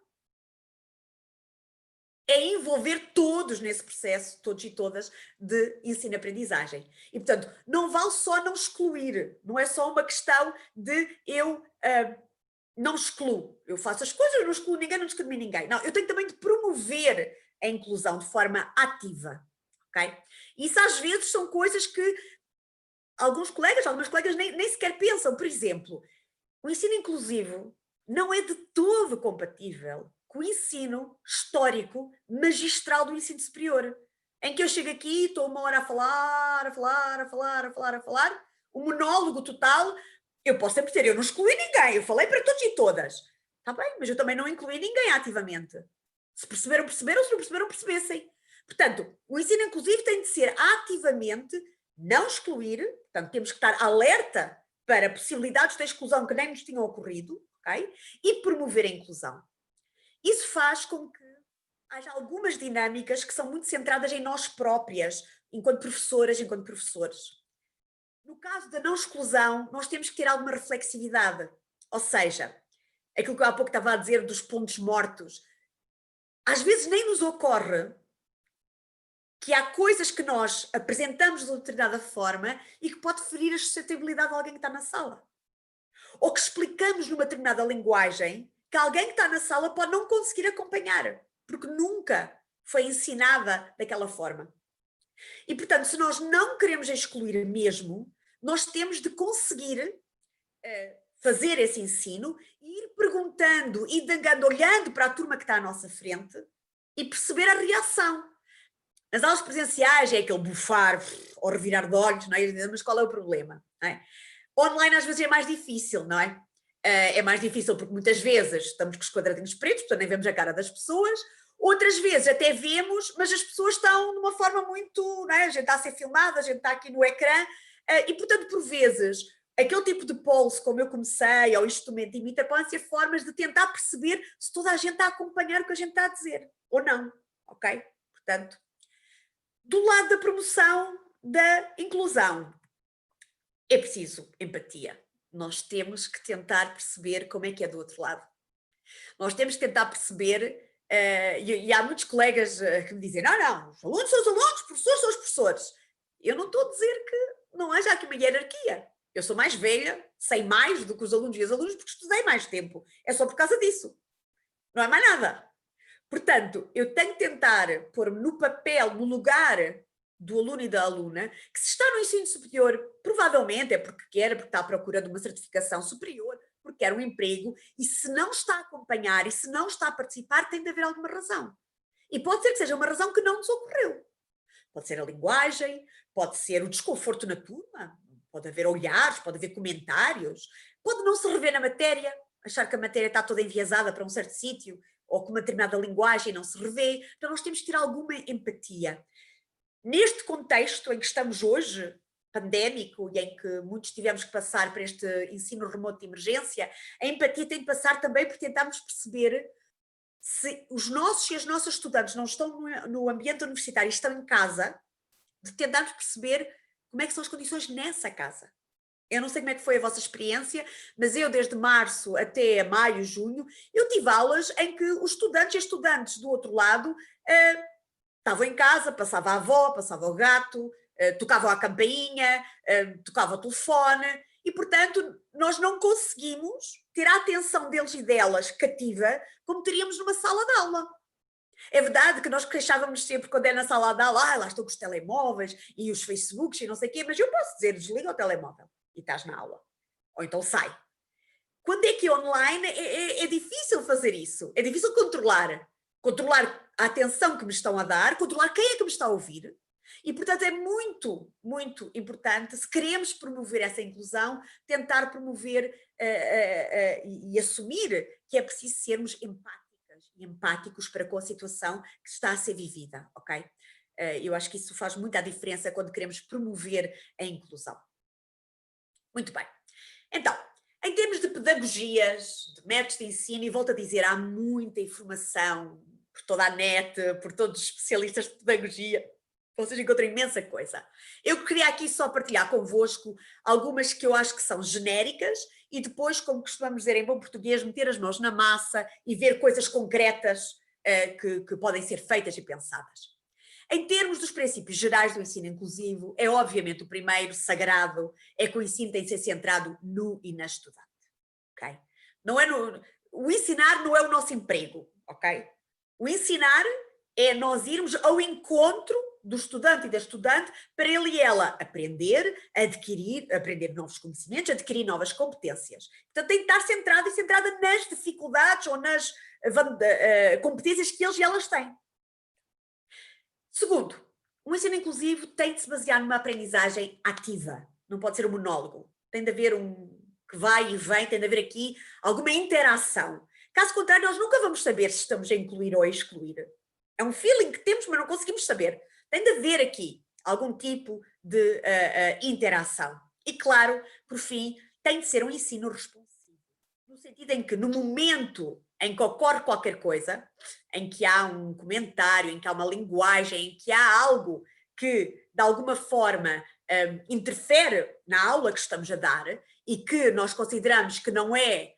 é envolver todos nesse processo, todos e todas, de ensino-aprendizagem. E, portanto, não vale só não excluir, não é só uma questão de eu não excluo, eu faço as coisas, eu não excluo ninguém, não discrimino ninguém. Não, eu tenho também de promover a inclusão de forma ativa, ok? E isso às vezes são coisas que algumas colegas nem sequer pensam. Por exemplo, o ensino inclusivo não é de todo compatível com o ensino histórico magistral do ensino superior, em que eu chego aqui, estou uma hora a falar, um monólogo total. Eu posso sempre dizer, eu não excluí ninguém, eu falei para todos e todas. Está bem, mas eu também não incluí ninguém ativamente. Se perceberam, perceberam, se não perceberam, percebessem. Portanto, o ensino inclusivo tem de ser ativamente não excluir, portanto, temos que estar alerta para possibilidades de exclusão que nem nos tinham ocorrido, ok? E promover a inclusão. Isso faz com que haja algumas dinâmicas que são muito centradas em nós próprias, enquanto professoras, enquanto professores. No caso da não exclusão, nós temos que ter alguma reflexividade. Ou seja, aquilo que eu há pouco estava a dizer dos pontos mortos, às vezes nem nos ocorre que há coisas que nós apresentamos de uma determinada forma e que pode ferir a suscetibilidade de alguém que está na sala. Ou que explicamos numa determinada linguagem que alguém que está na sala pode não conseguir acompanhar, porque nunca foi ensinada daquela forma. E, portanto, se nós não queremos excluir mesmo, nós temos de conseguir fazer esse ensino e ir perguntando, indagando, olhando para a turma que está à nossa frente e perceber a reação. Nas aulas presenciais é aquele bufar ou revirar de olhos, não é? Mas qual é o problema? Não é? Online às vezes é mais difícil, não é? É mais difícil porque muitas vezes estamos com os quadradinhos pretos, portanto nem vemos a cara das pessoas. Outras vezes até vemos, mas as pessoas estão de uma forma muito, não é? A gente está a ser filmada, a gente está aqui no ecrã e, portanto, por vezes, aquele tipo de polls, como eu comecei, ou instrumento imita, podem ser formas de tentar perceber se toda a gente está a acompanhar o que a gente está a dizer, ou não, ok? Portanto, do lado da promoção da inclusão, é preciso empatia. Nós temos que tentar perceber como é que é do outro lado. Nós temos que tentar perceber, e há muitos colegas que me dizem, não, os alunos são os alunos, os professores são os professores. Eu não estou a dizer que não haja aqui uma hierarquia. Eu sou mais velha, sei mais do que os alunos e as alunas porque estudei mais tempo. É só por causa disso. Não é mais nada. Portanto, eu tenho que tentar pôr-me no papel, no lugar do aluno e da aluna, que se está no ensino superior, provavelmente é porque quer, porque está à procura de uma certificação superior, porque quer um emprego, e se não está a acompanhar e se não está a participar, tem de haver alguma razão. E pode ser que seja uma razão que não nos ocorreu. Pode ser a linguagem, pode ser o desconforto na turma, pode haver olhares, pode haver comentários, pode não se rever na matéria, achar que a matéria está toda enviesada para um certo sítio, ou com uma determinada linguagem não se revê. Então nós temos que ter alguma empatia. Neste contexto em que estamos hoje, pandémico, e em que muitos tivemos que passar para este ensino remoto de emergência, a empatia tem de passar também por tentarmos perceber se os nossos e as nossas estudantes não estão no ambiente universitário, estão em casa, de tentarmos perceber como é que são as condições nessa casa. Eu não sei como é que foi a vossa experiência, mas eu desde março até maio, junho, eu tive aulas em que os estudantes e as estudantes do outro lado estavam em casa, passava a avó, passava o gato, tocavam a campainha, tocava o telefone, e portanto nós não conseguimos ter a atenção deles e delas cativa como teríamos numa sala de aula. É verdade que nós queixávamos sempre quando é na sala de aula, lá estão com os telemóveis e os Facebooks e não sei o quê, mas eu posso dizer, desliga o telemóvel e estás na aula. Ou então sai. Quando é que é online é difícil fazer isso, é difícil controlar a atenção que me estão a dar, controlar quem é que me está a ouvir, e portanto é muito, muito importante, se queremos promover essa inclusão, tentar promover e assumir que é preciso sermos empáticas e empáticos para com a situação que está a ser vivida, ok? Eu acho que isso faz muita diferença quando queremos promover a inclusão. Muito bem. Então, em termos de pedagogias, de métodos de ensino, e volto a dizer, há muita informação por toda a net, por todos os especialistas de pedagogia, vocês encontram imensa coisa. Eu queria aqui só partilhar convosco algumas que eu acho que são genéricas e depois, como costumamos dizer em bom português, meter as mãos na massa e ver coisas concretas que podem ser feitas e pensadas. Em termos dos princípios gerais do ensino inclusivo, é obviamente o primeiro, sagrado, é que o ensino tem de ser centrado no e na estudante, ok? O ensinar não é o nosso emprego, ok? O ensinar é nós irmos ao encontro do estudante e da estudante para ele e ela aprender novos conhecimentos, adquirir novas competências. Portanto, tem de estar centrado e centrada nas dificuldades ou nas competências que eles e elas têm. Segundo, o ensino inclusivo tem de se basear numa aprendizagem ativa, não pode ser um monólogo, tem de haver que vai e vem, tem de haver aqui alguma interação. Caso contrário, nós nunca vamos saber se estamos a incluir ou a excluir. É um feeling que temos, mas não conseguimos saber. Tem de haver aqui algum tipo de interação. E claro, por fim, tem de ser um ensino responsivo, no sentido em que no momento em que ocorre qualquer coisa, em que há um comentário, em que há uma linguagem, em que há algo que, de alguma forma, interfere na aula que estamos a dar e que nós consideramos que não é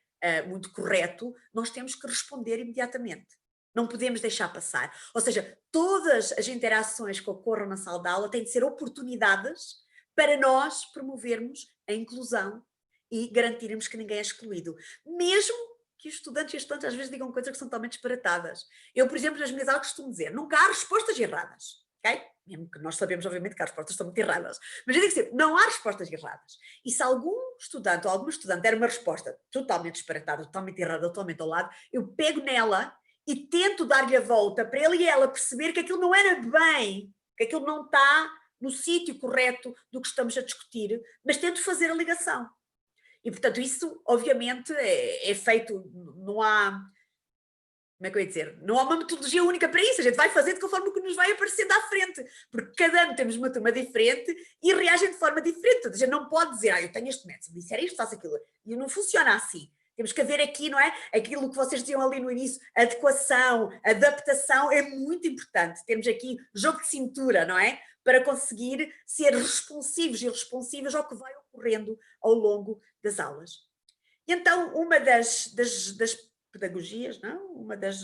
muito correto, nós temos que responder imediatamente. Não podemos deixar passar. Ou seja, todas as interações que ocorram na sala de aula têm de ser oportunidades para nós promovermos a inclusão e garantirmos que ninguém é excluído. Mesmo que os estudantes e as estudantes às vezes digam coisas que são totalmente disparatadas. Eu, por exemplo, nas minhas aulas costumo dizer, nunca há respostas erradas, ok? Mesmo que nós sabemos, obviamente, que as respostas estão muito erradas. Mas eu digo sempre, não há respostas erradas. E se algum estudante ou alguma estudante der uma resposta totalmente disparatada, totalmente errada, totalmente ao lado, eu pego nela e tento dar-lhe a volta para ele e ela perceber que aquilo não era bem, que aquilo não está no sítio correto do que estamos a discutir, mas tento fazer a ligação. E, portanto, isso, obviamente, é feito, não há, como é que eu ia dizer, não há uma metodologia única para isso, a gente vai fazendo conforme o que nos vai aparecendo à frente, porque cada ano temos uma turma diferente e reagem de forma diferente, a gente não pode dizer, eu tenho este método, se me disser isto, faço aquilo, e não funciona assim. Temos que haver aqui, não é? Aquilo que vocês diziam ali no início, adequação, adaptação, é muito importante. Temos aqui jogo de cintura, não é? Para conseguir ser responsivos e responsivas ao que vai ocorrendo ao longo das aulas. E então, uma das pedagogias, não? Uma das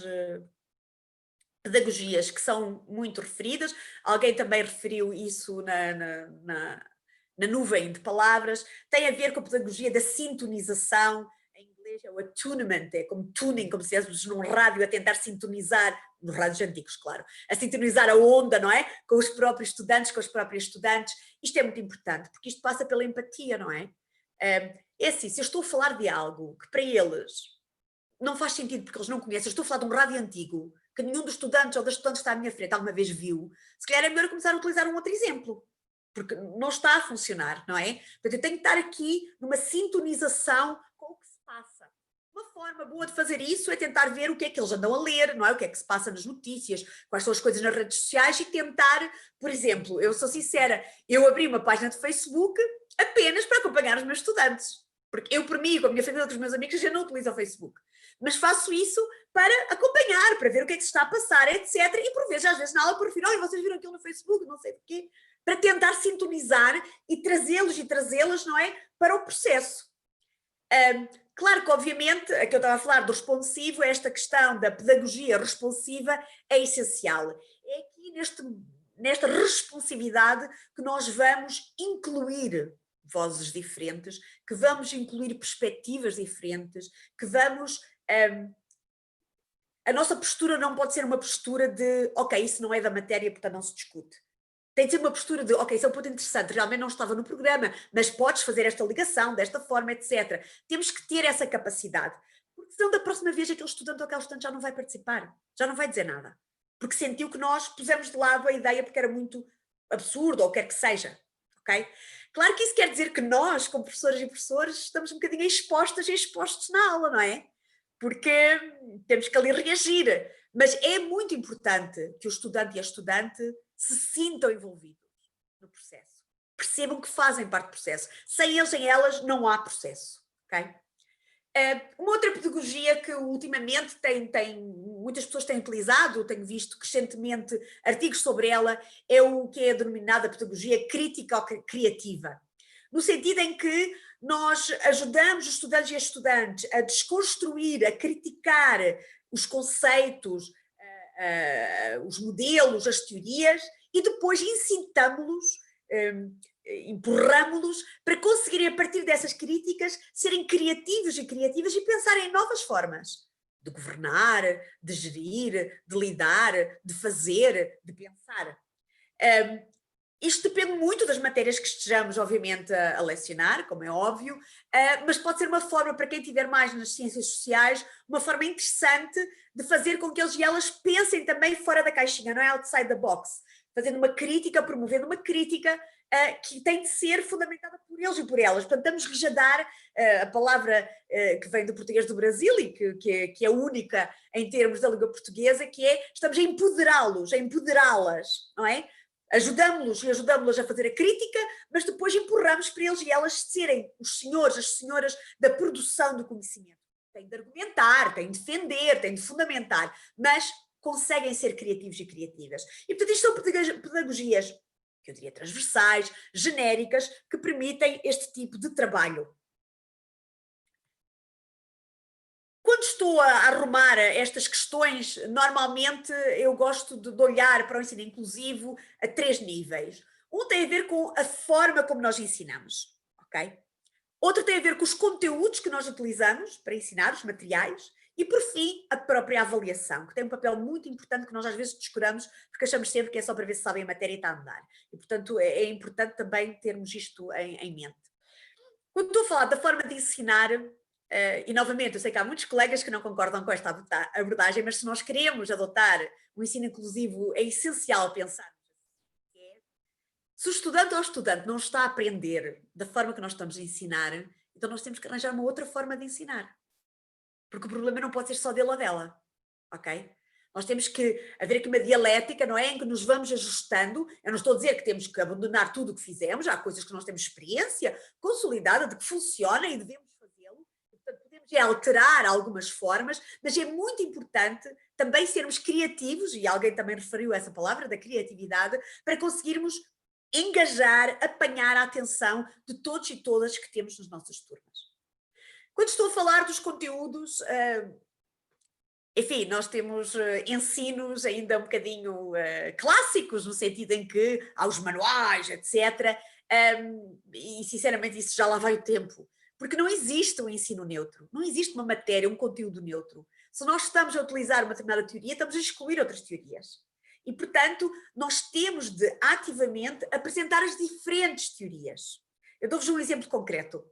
pedagogias que são muito referidas, alguém também referiu isso na nuvem de palavras, tem a ver com a pedagogia da sintonização. Em inglês é o attunement, é como tuning, como se estivéssemos num rádio a tentar sintonizar, nos rádios antigos, claro, a sintonizar a onda, não é? Com os próprios estudantes, com as próprias estudantes. Isto é muito importante, porque isto passa pela empatia, não é? É assim, se eu estou a falar de algo que para eles não faz sentido porque eles não conhecem, eu estou a falar de um rádio antigo, que nenhum dos estudantes ou das estudantes que está à minha frente alguma vez viu, se calhar é melhor começar a utilizar um outro exemplo, porque não está a funcionar, não é? Portanto, eu tenho que estar aqui numa sintonização com o que se passa. Uma forma boa de fazer isso é tentar ver o que é que eles andam a ler, não é? O que é que se passa nas notícias, quais são as coisas nas redes sociais e tentar, por exemplo, eu sou sincera, eu abri uma página de Facebook apenas para acompanhar os meus estudantes, porque eu, por mim, com a minha família e outros meus amigos, já não utilizo o Facebook, mas faço isso para acompanhar, para ver o que é que se está a passar, etc. E por vezes, às vezes na aula, por final, vocês viram aquilo no Facebook, não sei porquê. para tentar sintonizar e trazê-los e trazê-las, não é, para o processo. Claro que, obviamente, aqui eu estava a falar do responsivo, esta questão da pedagogia responsiva é essencial. É aqui nesta responsividade que nós vamos incluir vozes diferentes, que vamos incluir perspectivas diferentes, que vamos... a nossa postura não pode ser uma postura de ok, isso não é da matéria, portanto não se discute. Tem de ser uma postura de ok, isso é um ponto interessante, realmente não estava no programa, mas podes fazer esta ligação desta forma, etc. Temos que ter essa capacidade, porque senão da próxima vez aquele estudante ou aquele estudante já não vai participar, já não vai dizer nada, porque sentiu que nós pusemos de lado a ideia porque era muito absurdo ou quer que seja, ok? Claro que isso quer dizer que nós, como professoras e professores, estamos um bocadinho expostas e expostos na aula, não é? Porque temos que ali reagir, mas é muito importante que o estudante e a estudante se sintam envolvidos no processo, percebam que fazem parte do processo. Sem eles, sem elas, não há processo, ok? Uma outra pedagogia que ultimamente muitas pessoas têm utilizado, tenho visto crescentemente artigos sobre ela, é o que é a denominada pedagogia crítico-criativa, no sentido em que nós ajudamos os estudantes e as estudantes a desconstruir, a criticar os conceitos, os modelos, as teorias, e depois incitamos-los, empurramos-los para conseguirem, a partir dessas críticas, serem criativos e criativas e pensarem em novas formas de governar, de gerir, de lidar, de fazer, de pensar. Isto depende muito das matérias que estejamos, obviamente, a lecionar, como é óbvio, mas pode ser uma forma, para quem estiver mais nas ciências sociais, uma forma interessante de fazer com que eles e elas pensem também fora da caixinha, não é outside the box, fazendo uma crítica, promovendo uma crítica que tem de ser fundamentada por eles e por elas. Portanto, estamos a dar a palavra que vem do português do Brasil e que é única em termos da língua portuguesa, que é, estamos a empoderá-los, a empoderá-las, não é? Ajudamos-los e ajudamos-los a fazer a crítica, mas depois empurramos para eles e elas serem os senhores, as senhoras da produção do conhecimento. Têm de argumentar, têm de defender, têm de fundamentar, mas conseguem ser criativos e criativas. E portanto isto são pedagogias, que eu diria transversais, genéricas, que permitem este tipo de trabalho. Quando estou a arrumar estas questões, normalmente eu gosto de olhar para o ensino inclusivo a 3 níveis. Um tem a ver com a forma como nós ensinamos, ok? Outro tem a ver com os conteúdos que nós utilizamos para ensinar, os materiais. E, por fim, a própria avaliação, que tem um papel muito importante que nós às vezes descuramos, porque achamos sempre que é só para ver se sabem a matéria e está a andar. E, portanto, é importante também termos isto em mente. Quando estou a falar da forma de ensinar, e novamente, eu sei que há muitos colegas que não concordam com esta abordagem, mas se nós queremos adotar um ensino inclusivo, é essencial pensar. Se o estudante ou estudante não está a aprender da forma que nós estamos a ensinar, então nós temos que arranjar uma outra forma de ensinar. Porque o problema não pode ser só dele ou dela, ok? Nós temos que haver aqui uma dialética, não é? Em que nos vamos ajustando. Eu não estou a dizer que temos que abandonar tudo o que fizemos, há coisas que nós temos experiência consolidada de que funciona e devemos fazê-lo. Portanto, podemos alterar algumas formas, mas é muito importante também sermos criativos, e alguém também referiu essa palavra, da criatividade, para conseguirmos engajar, apanhar a atenção de todos e todas que temos nas nossas turmas. Quando estou a falar dos conteúdos, enfim, nós temos ensinos ainda um bocadinho clássicos, no sentido em que há os manuais, etc. E sinceramente isso já lá vai o tempo, porque não existe um ensino neutro, não existe uma matéria, um conteúdo neutro. Se nós estamos a utilizar uma determinada teoria, estamos a excluir outras teorias. E, portanto, nós temos de ativamente apresentar as diferentes teorias. Eu dou-vos um exemplo concreto.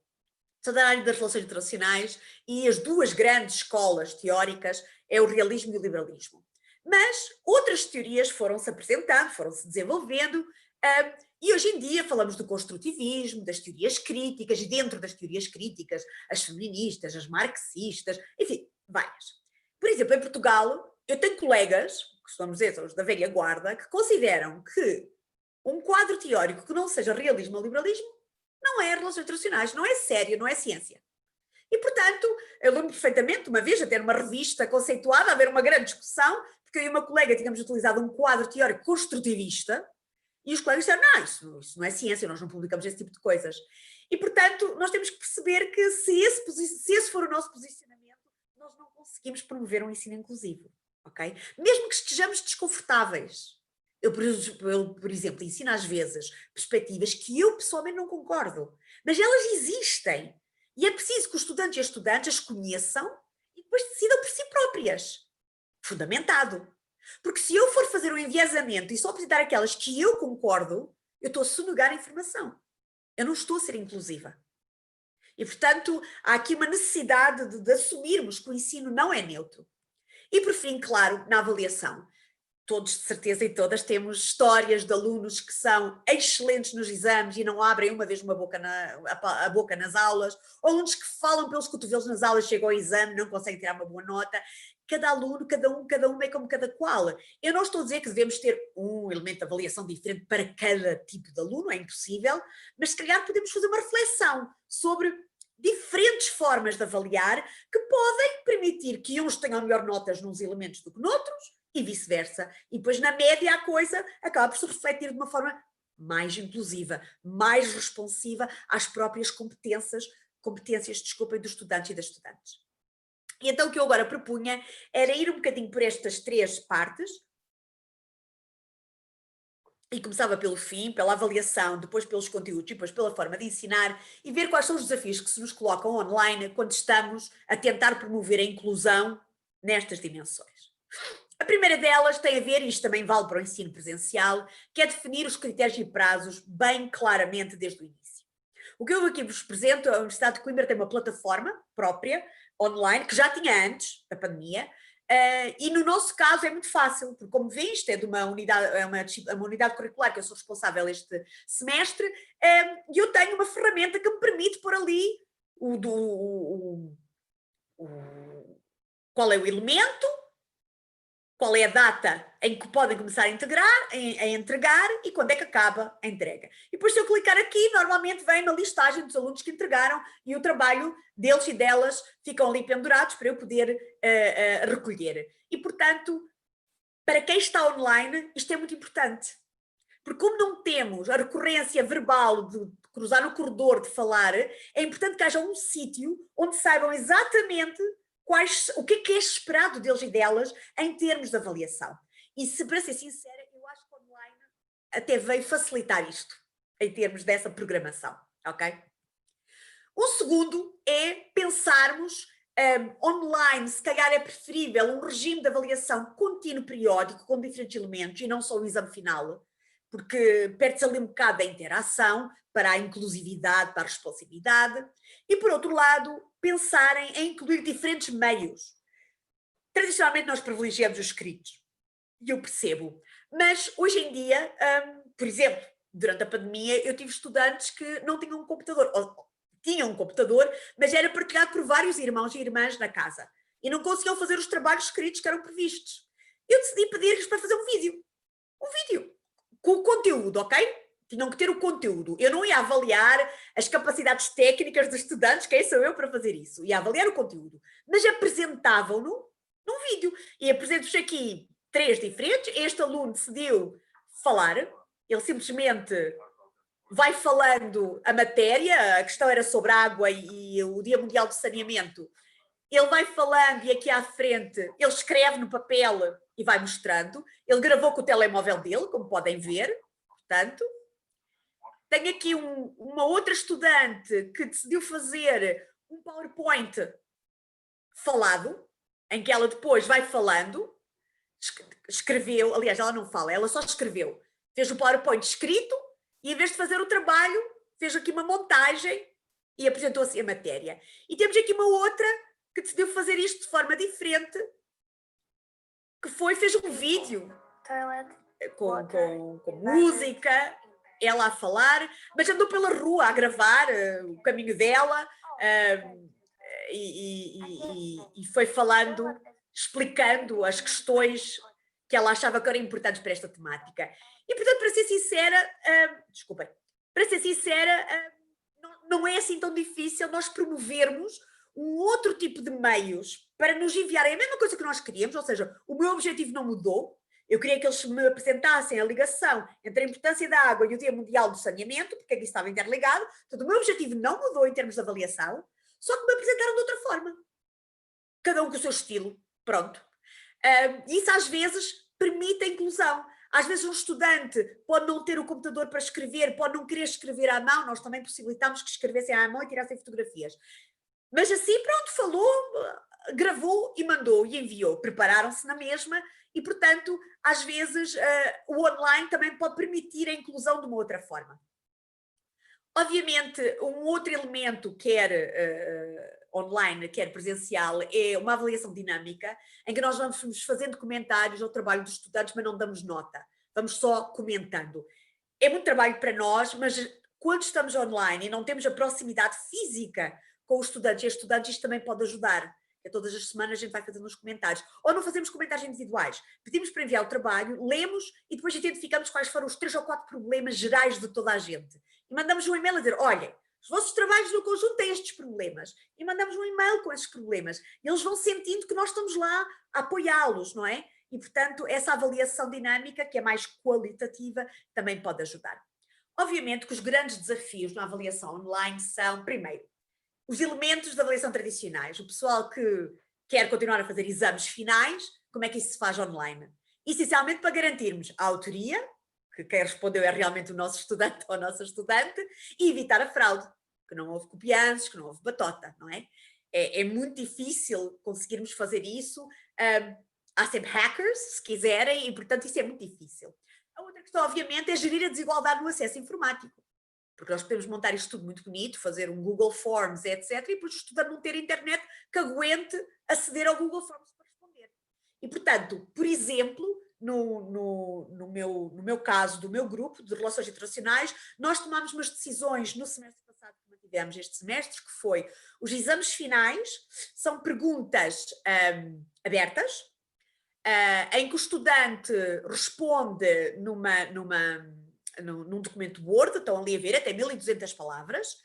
Sou da área das relações internacionais e as 2 grandes escolas teóricas é o realismo e o liberalismo. Mas outras teorias foram-se apresentando, foram-se desenvolvendo, e hoje em dia falamos do construtivismo, das teorias críticas, e dentro das teorias críticas, as feministas, as marxistas, enfim, várias. Por exemplo, em Portugal, eu tenho colegas, que costumamos dizer, são os da velha guarda, que consideram que um quadro teórico que não seja realismo ou liberalismo não é relações internacionais, não é sério, não é ciência. E, portanto, eu lembro perfeitamente, uma vez, a ter uma revista conceituada, a haver uma grande discussão, porque eu e uma colega tínhamos utilizado um quadro teórico construtivista, E os colegas disseram, não, isso não é ciência, nós não publicamos esse tipo de coisas. E, portanto, nós temos que perceber que se esse for o nosso posicionamento, nós não conseguimos promover um ensino inclusivo, ok? Mesmo que estejamos desconfortáveis. Eu, por exemplo, ensino às vezes perspectivas que eu pessoalmente não concordo, mas elas existem. E é preciso que os estudantes e as estudantes as conheçam e depois decidam por si próprias. Fundamentado. Porque se eu for fazer um enviesamento e só apresentar aquelas que eu concordo, eu estou a sonegar a informação. Eu não estou a ser inclusiva. E, portanto, há aqui uma necessidade de assumirmos que o ensino não é neutro. E, por fim, claro, na avaliação. Todos, de certeza, e todas temos histórias de alunos que são excelentes nos exames e não abrem uma vez a boca nas aulas, ou alunos que falam pelos cotovelos nas aulas, chegam ao exame e não conseguem tirar uma boa nota. Cada aluno, cada um é como cada qual. Eu não estou a dizer que devemos ter um elemento de avaliação diferente para cada tipo de aluno, é impossível, mas se calhar podemos fazer uma reflexão sobre diferentes formas de avaliar que podem permitir que uns tenham melhor notas nos elementos do que noutros, e vice-versa. E depois, na média, a coisa acaba por se refletir de uma forma mais inclusiva, mais responsiva às próprias competências, dos estudantes e das estudantes. E então o que eu agora propunha era ir um bocadinho por estas três partes, e começava pelo fim, pela avaliação, depois pelos conteúdos e depois pela forma de ensinar, e ver quais são os desafios que se nos colocam online quando estamos a tentar promover a inclusão nestas dimensões. A primeira delas tem a ver, e isto também vale para o ensino presencial, que é definir os critérios e prazos bem claramente desde o início. O que eu aqui vos apresento, a Universidade de Coimbra tem uma plataforma própria, online, que já tinha antes da pandemia, e no nosso caso é muito fácil, porque como vê, isto é de uma unidade curricular que eu sou responsável este semestre, e eu tenho uma ferramenta que me permite pôr ali qual é o elemento, qual é a data em que podem começar a entregar e quando é que acaba a entrega. E depois, se eu clicar aqui, normalmente vem uma listagem dos alunos que entregaram e o trabalho deles e delas ficam ali pendurados para eu poder recolher. E, portanto, para quem está online, isto é muito importante. Porque como não temos a recorrência verbal de cruzar no corredor, de falar, é importante que haja um sítio onde saibam exatamente o que é esperado deles e delas em termos de avaliação. E para ser sincera, eu acho que o online até veio facilitar isto, em termos dessa programação, ok? O segundo é pensarmos online, se calhar é preferível um regime de avaliação contínuo periódico com diferentes elementos e não só o exame final, porque perde-se ali um bocado da interação para a inclusividade, para a responsabilidade, e por outro lado, pensarem em incluir diferentes meios. Tradicionalmente nós privilegiamos os escritos, e eu percebo, mas hoje em dia, por exemplo, durante a pandemia eu tive estudantes que não tinham um computador, ou tinham um computador, mas era partilhado por vários irmãos e irmãs na casa, e não conseguiam fazer os trabalhos escritos que eram previstos. Eu decidi pedir-lhes para fazer um vídeo com o conteúdo, ok? Tinham que ter o conteúdo. Eu não ia avaliar as capacidades técnicas dos estudantes, quem sou eu para fazer isso? Ia avaliar o conteúdo. Mas apresentavam-no num vídeo. E apresento-vos aqui 3 diferentes. Este aluno decidiu falar, ele simplesmente vai falando a matéria, a questão era sobre a água e o Dia Mundial do Saneamento. Ele vai falando e aqui à frente ele escreve no papel e vai mostrando. Ele gravou com o telemóvel dele, como podem ver, portanto. Tenho aqui uma outra estudante que decidiu fazer um PowerPoint falado, em que ela depois vai falando, escreveu, aliás, ela não fala, ela só escreveu. Fez o PowerPoint escrito e, em vez de fazer o trabalho, fez aqui uma montagem e apresentou assim a matéria. E temos aqui uma outra que decidiu fazer isto de forma diferente, que fez um vídeo com música, ela a falar, mas andou pela rua a gravar o caminho dela e foi falando, explicando as questões que ela achava que eram importantes para esta temática. E, portanto, para ser sincera, não é assim tão difícil nós promovermos um outro tipo de meios para nos enviarem a mesma coisa que nós queríamos, ou seja, o meu objetivo não mudou, Eu queria que eles me apresentassem a ligação entre a importância da água e o Dia Mundial do Saneamento, porque aqui estava interligado. Portanto, o meu objetivo não mudou em termos de avaliação, só que me apresentaram de outra forma. Cada um com o seu estilo. Pronto. Isso às vezes permite a inclusão. Às vezes um estudante pode não ter o computador para escrever, pode não querer escrever à mão, nós também possibilitamos que escrevessem à mão e tirassem fotografias. Mas assim, pronto, falou, gravou e mandou e enviou. Prepararam-se na mesma e, portanto, às vezes o online também pode permitir a inclusão de uma outra forma. Obviamente, um outro elemento, quer online, quer presencial, é uma avaliação dinâmica, em que nós vamos fazendo comentários ao trabalho dos estudantes, mas não damos nota, vamos só comentando. É muito trabalho para nós, mas quando estamos online e não temos a proximidade física com os estudantes e as estudantes, isto também pode ajudar. Todas as semanas a gente vai fazendo os comentários. Ou não fazemos comentários individuais. Pedimos para enviar o trabalho, lemos e depois identificamos quais foram os 3 ou 4 problemas gerais de toda a gente. E mandamos um e-mail a dizer, olhem, os vossos trabalhos no conjunto têm estes problemas. E mandamos um e-mail com esses problemas. E eles vão sentindo que nós estamos lá a apoiá-los, não é? E, portanto, essa avaliação dinâmica, que é mais qualitativa, também pode ajudar. Obviamente que os grandes desafios na avaliação online são, primeiro, os elementos da avaliação tradicionais. O pessoal que quer continuar a fazer exames finais, como é que isso se faz online? Essencialmente para garantirmos a autoria, que quem respondeu é realmente o nosso estudante ou a nossa estudante, e evitar a fraude, que não houve copiantes, que não houve batota, não é? É muito difícil conseguirmos fazer isso. Há sempre hackers, se quiserem, e portanto isso é muito difícil. A outra questão, obviamente, é gerir a desigualdade no acesso informático. Porque nós podemos montar isto tudo muito bonito, fazer um Google Forms, etc. E depois o estudante não ter internet que aguente aceder ao Google Forms para responder. E, portanto, por exemplo, no meu caso, do meu grupo de Relações Internacionais, nós tomámos umas decisões no semestre passado que mantivemos este semestre, que foi os exames finais, são perguntas abertas, em que o estudante responde num documento Word, estão ali a ver, até 1200 palavras.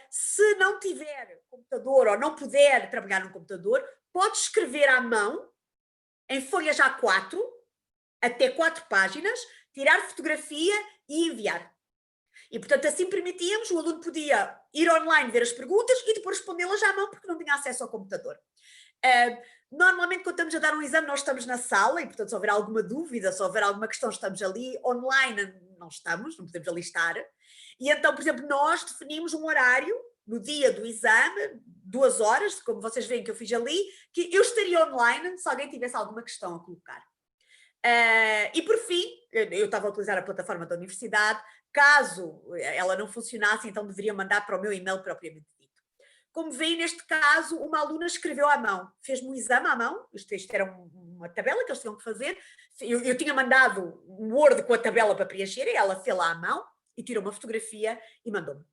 Se não tiver computador ou não puder trabalhar no computador, pode escrever à mão, em folhas A4, até 4 páginas, tirar fotografia e enviar. E, portanto, assim permitíamos, o aluno podia ir online ver as perguntas e depois respondê-las à mão, porque não tinha acesso ao computador. Normalmente, quando estamos a dar um exame, nós estamos na sala e, portanto, se houver alguma dúvida, se houver alguma questão, estamos ali. Online não estamos, não podemos ali estar. E então, por exemplo, nós definimos um horário no dia do exame, 2 horas, como vocês veem que eu fiz ali, que eu estaria online se alguém tivesse alguma questão a colocar. E por fim, eu estava a utilizar a plataforma da universidade, caso ela não funcionasse, então deveria mandar para o meu e-mail propriamente dito. Como veem, neste caso, uma aluna escreveu à mão, fez-me um exame à mão, isto era uma tabela que eles tinham que fazer, eu tinha mandado um Word com a tabela para preencher, e ela fez lá à mão, e tirou uma fotografia e mandou-me.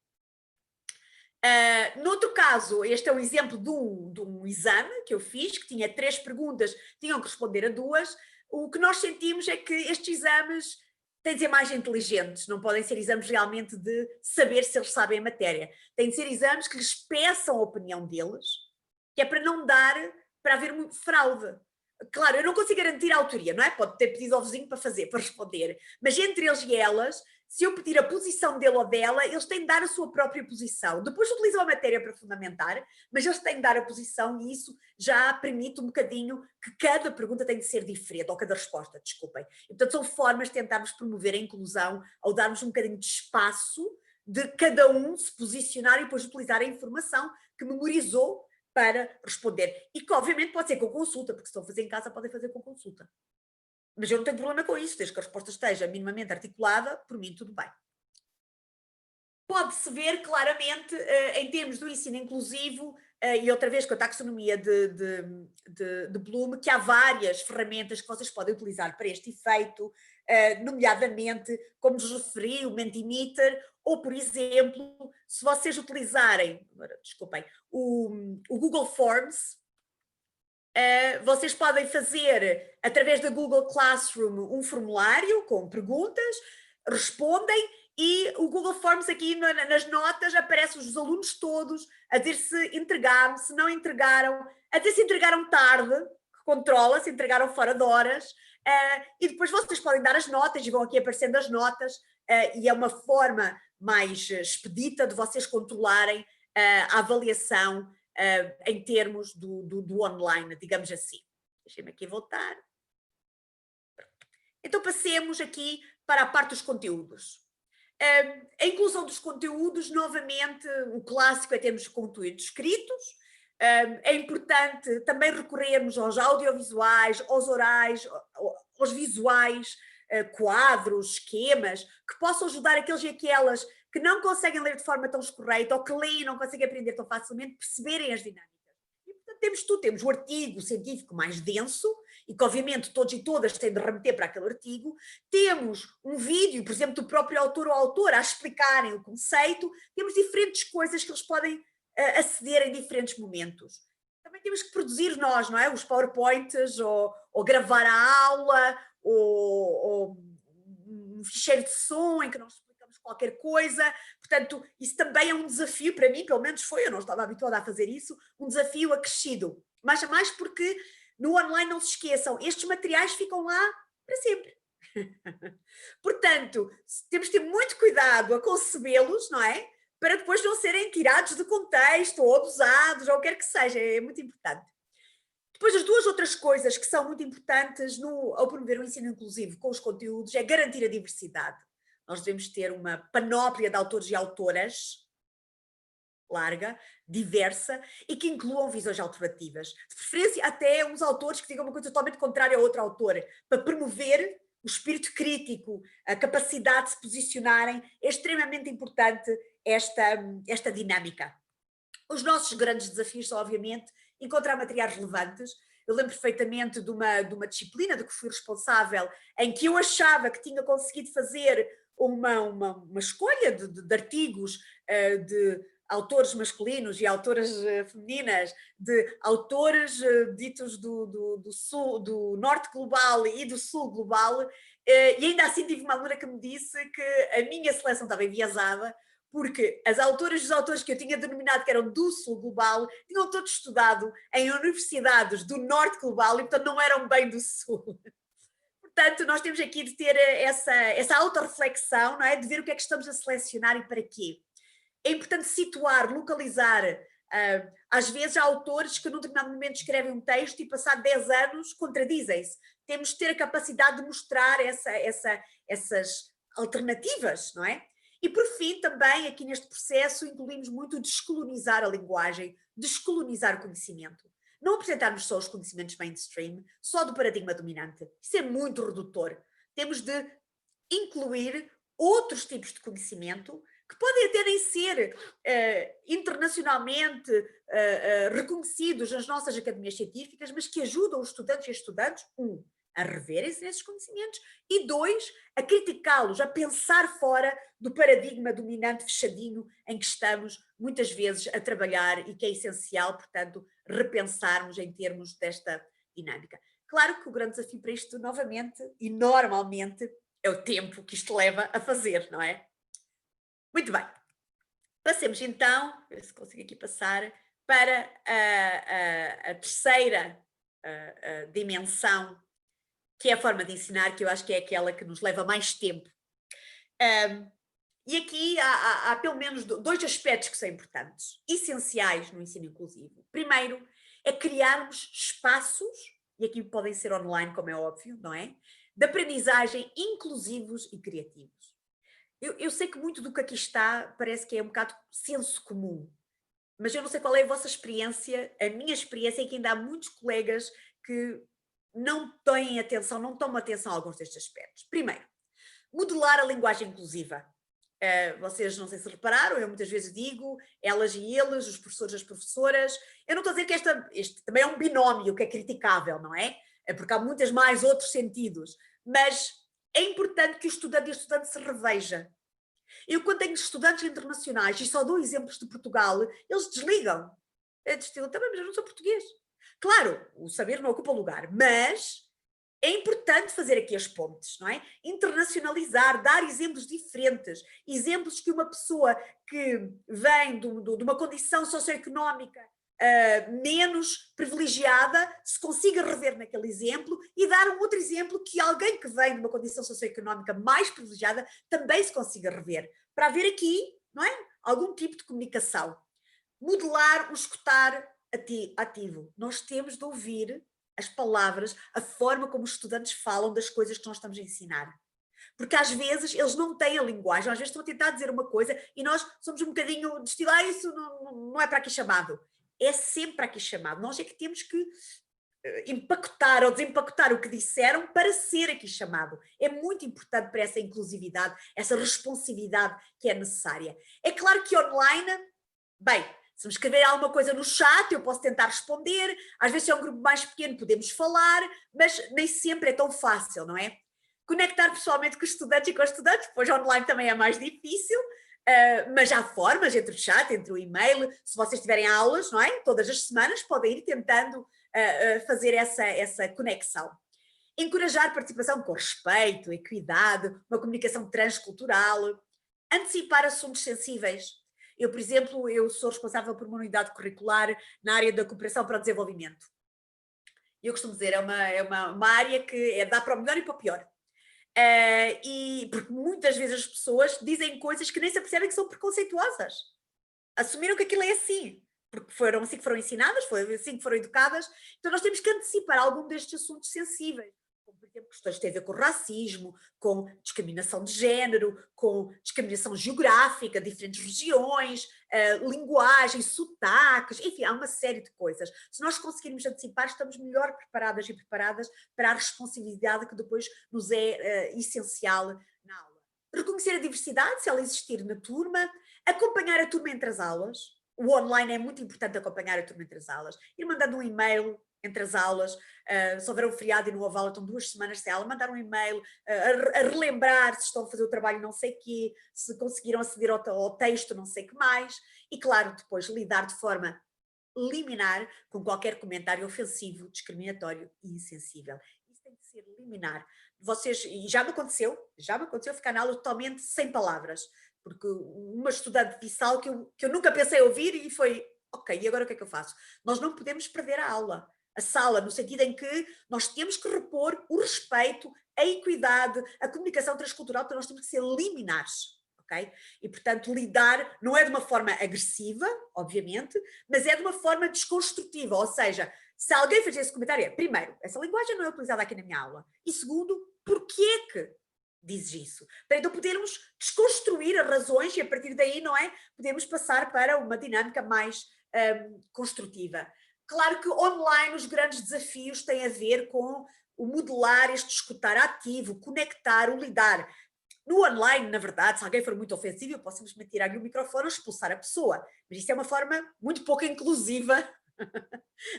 Noutro caso, este é um exemplo de um exame que eu fiz, que tinha 3 perguntas, tinham que responder a 2. O que nós sentimos é que estes exames têm de ser mais inteligentes, não podem ser exames realmente de saber se eles sabem a matéria. Têm de ser exames que lhes peçam a opinião deles, que é para não dar, para haver muito fraude. Claro, eu não consigo garantir a autoria, não é? Pode ter pedido ao vizinho para responder, mas entre eles e elas, se eu pedir a posição dele ou dela, eles têm de dar a sua própria posição. Depois utilizam a matéria para fundamentar, mas eles têm de dar a posição e isso já permite um bocadinho que cada pergunta tem de ser diferente, ou cada resposta, desculpem. E, portanto, são formas de tentarmos promover a inclusão, ao darmos um bocadinho de espaço de cada um se posicionar e depois utilizar a informação que memorizou para responder. E que, obviamente, pode ser com consulta, porque se estão a fazer em casa, podem fazer com consulta. Mas eu não tenho problema com isso, desde que a resposta esteja minimamente articulada, por mim tudo bem. Pode-se ver claramente, em termos do ensino inclusivo, e outra vez com a taxonomia de Bloom, que há várias ferramentas que vocês podem utilizar para este efeito, nomeadamente, como nos referi, o Mentimeter, ou, por exemplo, se vocês utilizarem, desculpem, o Google Forms, vocês podem fazer, através da Google Classroom, um formulário com perguntas, respondem e o Google Forms aqui nas notas aparecem os alunos todos a dizer se entregaram, se não entregaram, a dizer se entregaram tarde, que controla, se entregaram fora de horas, E depois vocês podem dar as notas e vão aqui aparecendo as notas, e é uma forma mais expedita de vocês controlarem a avaliação em termos do online, digamos assim. Deixem-me aqui voltar. Então passemos aqui para a parte dos conteúdos. A inclusão dos conteúdos, novamente, o clássico é termos conteúdos escritos. É importante também recorrermos aos audiovisuais, aos orais, aos visuais, quadros, esquemas, que possam ajudar aqueles e aquelas que não conseguem ler de forma tão correta ou que leem e não conseguem aprender tão facilmente, perceberem as dinâmicas. E, portanto, temos tudo. Temos o artigo científico mais denso, e que obviamente todos e todas têm de remeter para aquele artigo. Temos um vídeo, por exemplo, do próprio autor ou autora a explicarem o conceito. Temos diferentes coisas que eles podem aceder em diferentes momentos. Também temos que produzir nós, não é? Os PowerPoints, ou gravar a aula, ou um ficheiro de som em que nós explicamos qualquer coisa. Portanto, isso também é um desafio para mim, pelo menos foi, eu não estava habituada a fazer isso, um desafio acrescido. Mas mais porque no online, não se esqueçam, estes materiais ficam lá para sempre. Portanto, temos de ter muito cuidado a concebê-los, não é? Para depois não serem tirados de contexto, ou abusados, ou o que quer que seja, é muito importante. Depois, as duas outras coisas que são muito importantes ao promover o ensino inclusivo com os conteúdos é garantir a diversidade. Nós devemos ter uma panóplia de autores e autoras larga, diversa, e que incluam visões alternativas. De preferência, até uns autores que digam uma coisa totalmente contrária a outro autor, para promover o espírito crítico, a capacidade de se posicionarem. É extremamente importante esta dinâmica. Os nossos grandes desafios são, obviamente, encontrar materiais relevantes. Eu lembro perfeitamente de uma disciplina de que fui responsável, em que eu achava que tinha conseguido fazer uma escolha de artigos de autores masculinos e autoras femininas, de autores ditos do norte global e do sul global, e ainda assim tive uma aluna que me disse que a minha seleção estava enviesada, porque as autoras e os autores que eu tinha denominado que eram do sul global tinham todos estudado em universidades do norte global e, portanto, não eram bem do sul. Portanto, nós temos aqui de ter essa autorreflexão, não é? De ver o que é que estamos a selecionar e para quê. É importante situar, localizar. Às vezes há autores que num determinado momento escrevem um texto e passado 10 anos contradizem-se. Temos de ter a capacidade de mostrar essas alternativas, não é? E por fim, também aqui neste processo incluímos muito o descolonizar a linguagem, descolonizar o conhecimento. Não apresentarmos só os conhecimentos mainstream, só do paradigma dominante. Isso é muito redutor. Temos de incluir outros tipos de conhecimento que podem até nem ser internacionalmente reconhecidos nas nossas academias científicas, mas que ajudam os estudantes e as estudantes, a reverem-se nesses conhecimentos, e 2, a criticá-los, a pensar fora do paradigma dominante fechadinho em que estamos muitas vezes a trabalhar e que é essencial, portanto, repensarmos em termos desta dinâmica. Claro que o grande desafio para isto, novamente, e normalmente, é o tempo que isto leva a fazer, não é? Muito bem. Passemos então, ver se consigo aqui passar, para a terceira dimensão, que é a forma de ensinar, que eu acho que é aquela que nos leva mais tempo. E aqui há pelo menos 2 aspectos que são importantes, essenciais no ensino inclusivo. Primeiro, é criarmos espaços, e aqui podem ser online, como é óbvio, não é? De aprendizagem inclusivos e criativos. Eu sei que muito do que aqui está parece que é um bocado senso comum, mas eu não sei qual é a vossa experiência. A minha experiência é que ainda há muitos colegas que não têm atenção, não tomam atenção a alguns destes aspectos. Primeiro, modelar a linguagem inclusiva. Vocês não sei se repararam, eu muitas vezes digo elas e eles, os professores e as professoras. Eu não estou a dizer que este também é um binómio que é criticável, não é? É porque há muitas mais outros sentidos, mas é importante que o estudante e a estudante se reveja. Eu, quando tenho estudantes internacionais, e só dou exemplos de Portugal, eles desligam. É de estilo, também, mas eu não sou português. Claro, o saber não ocupa lugar, mas é importante fazer aqui as pontes, não é? Internacionalizar, dar exemplos diferentes, exemplos que uma pessoa que vem de uma condição socioeconómica menos privilegiada se consiga rever naquele exemplo e dar um outro exemplo que alguém que vem de uma condição socioeconómica mais privilegiada também se consiga rever, para haver aqui, não é, algum tipo de comunicação. Modelar o escutar ativo. Nós temos de ouvir as palavras, a forma como os estudantes falam das coisas que nós estamos a ensinar. Porque às vezes eles não têm a linguagem, às vezes estão a tentar dizer uma coisa e nós somos um bocadinho de estilo, isso não é para aqui chamado. É sempre para aqui chamado. Nós é que temos que empacotar ou desempacotar o que disseram para ser aqui chamado. É muito importante para essa inclusividade, essa responsividade que é necessária. É claro que online, bem, se me escrever alguma coisa no chat, eu posso tentar responder, às vezes se é um grupo mais pequeno podemos falar, mas nem sempre é tão fácil, não é? Conectar pessoalmente com os estudantes e com os estudantes, depois online também é mais difícil, mas há formas entre o chat, entre o e-mail, se vocês tiverem aulas, não é? Todas as semanas podem ir tentando fazer essa conexão. Encorajar participação com respeito, equidade, uma comunicação transcultural, antecipar assuntos sensíveis. Eu, por exemplo, eu sou responsável por uma unidade curricular na área da cooperação para o desenvolvimento. Eu costumo dizer, é uma área que dá para o melhor e para o pior. E porque muitas vezes as pessoas dizem coisas que nem se apercebem que são preconceituosas. Assumiram que aquilo é assim, porque foram assim que foram ensinadas, foi assim que foram educadas. Então nós temos que antecipar algum destes assuntos sensíveis, como por exemplo questões que têm a ver com racismo, com discriminação de género, com discriminação geográfica, diferentes regiões, linguagem, sotaques, enfim, há uma série de coisas. Se nós conseguirmos antecipar, estamos melhor preparadas e preparadas para a responsabilidade que depois nos é essencial na aula. Reconhecer a diversidade, se ela existir na turma, acompanhar a turma entre as aulas. O online é muito importante acompanhar a turma entre as aulas. Ir mandando um e-mail entre as aulas, se houver um feriado e não houve aula, estão 2 semanas sem aula, mandar um e-mail, a relembrar se estão a fazer o trabalho não sei quê, se conseguiram aceder ao texto não sei que mais, e claro, depois lidar de forma liminar com qualquer comentário ofensivo, discriminatório e insensível. Isso tem de ser liminar. Vocês, e já me aconteceu ficar na aula totalmente sem palavras, porque uma estudante disse algo que eu nunca pensei ouvir e foi, ok, e agora o que é que eu faço? Nós não podemos perder a aula, a sala, no sentido em que nós temos que repor o respeito, a equidade, a comunicação transcultural, porque nós temos que ser liminares. Okay? E, portanto, lidar não é de uma forma agressiva, obviamente, mas é de uma forma desconstrutiva, ou seja, se alguém faz esse comentário, primeiro, essa linguagem não é utilizada aqui na minha aula, e segundo, porquê que dizes isso? Para então podermos desconstruir as razões e a partir daí, não é? Podemos passar para uma dinâmica mais construtiva. Claro que online os grandes desafios têm a ver com o modelar este escutar ativo, conectar, o lidar. No online, na verdade, se alguém for muito ofensivo, eu posso simplesmente tirar-lhe o microfone ou expulsar a pessoa. Mas isso é uma forma muito pouco inclusiva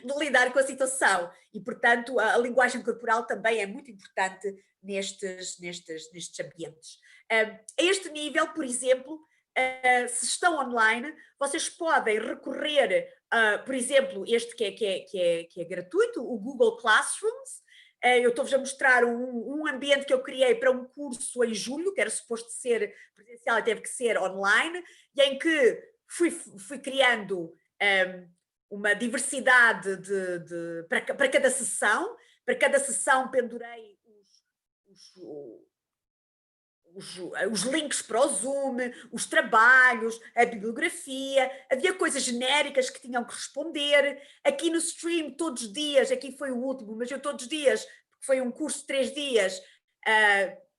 de lidar com a situação. E, portanto, a linguagem corporal também é muito importante nestes ambientes. A este nível, por exemplo, se estão online, vocês podem recorrer, por exemplo, este que é gratuito, o Google Classrooms. Eu estou-vos a mostrar um ambiente que eu criei para um curso em julho, que era suposto ser presencial e teve que ser online, e em que fui criando uma diversidade para cada sessão. Para cada sessão pendurei os links para o Zoom, os trabalhos, a bibliografia, havia coisas genéricas que tinham que responder. Aqui no stream, todos os dias, aqui foi o último, mas eu todos os dias, porque foi um curso de 3 dias,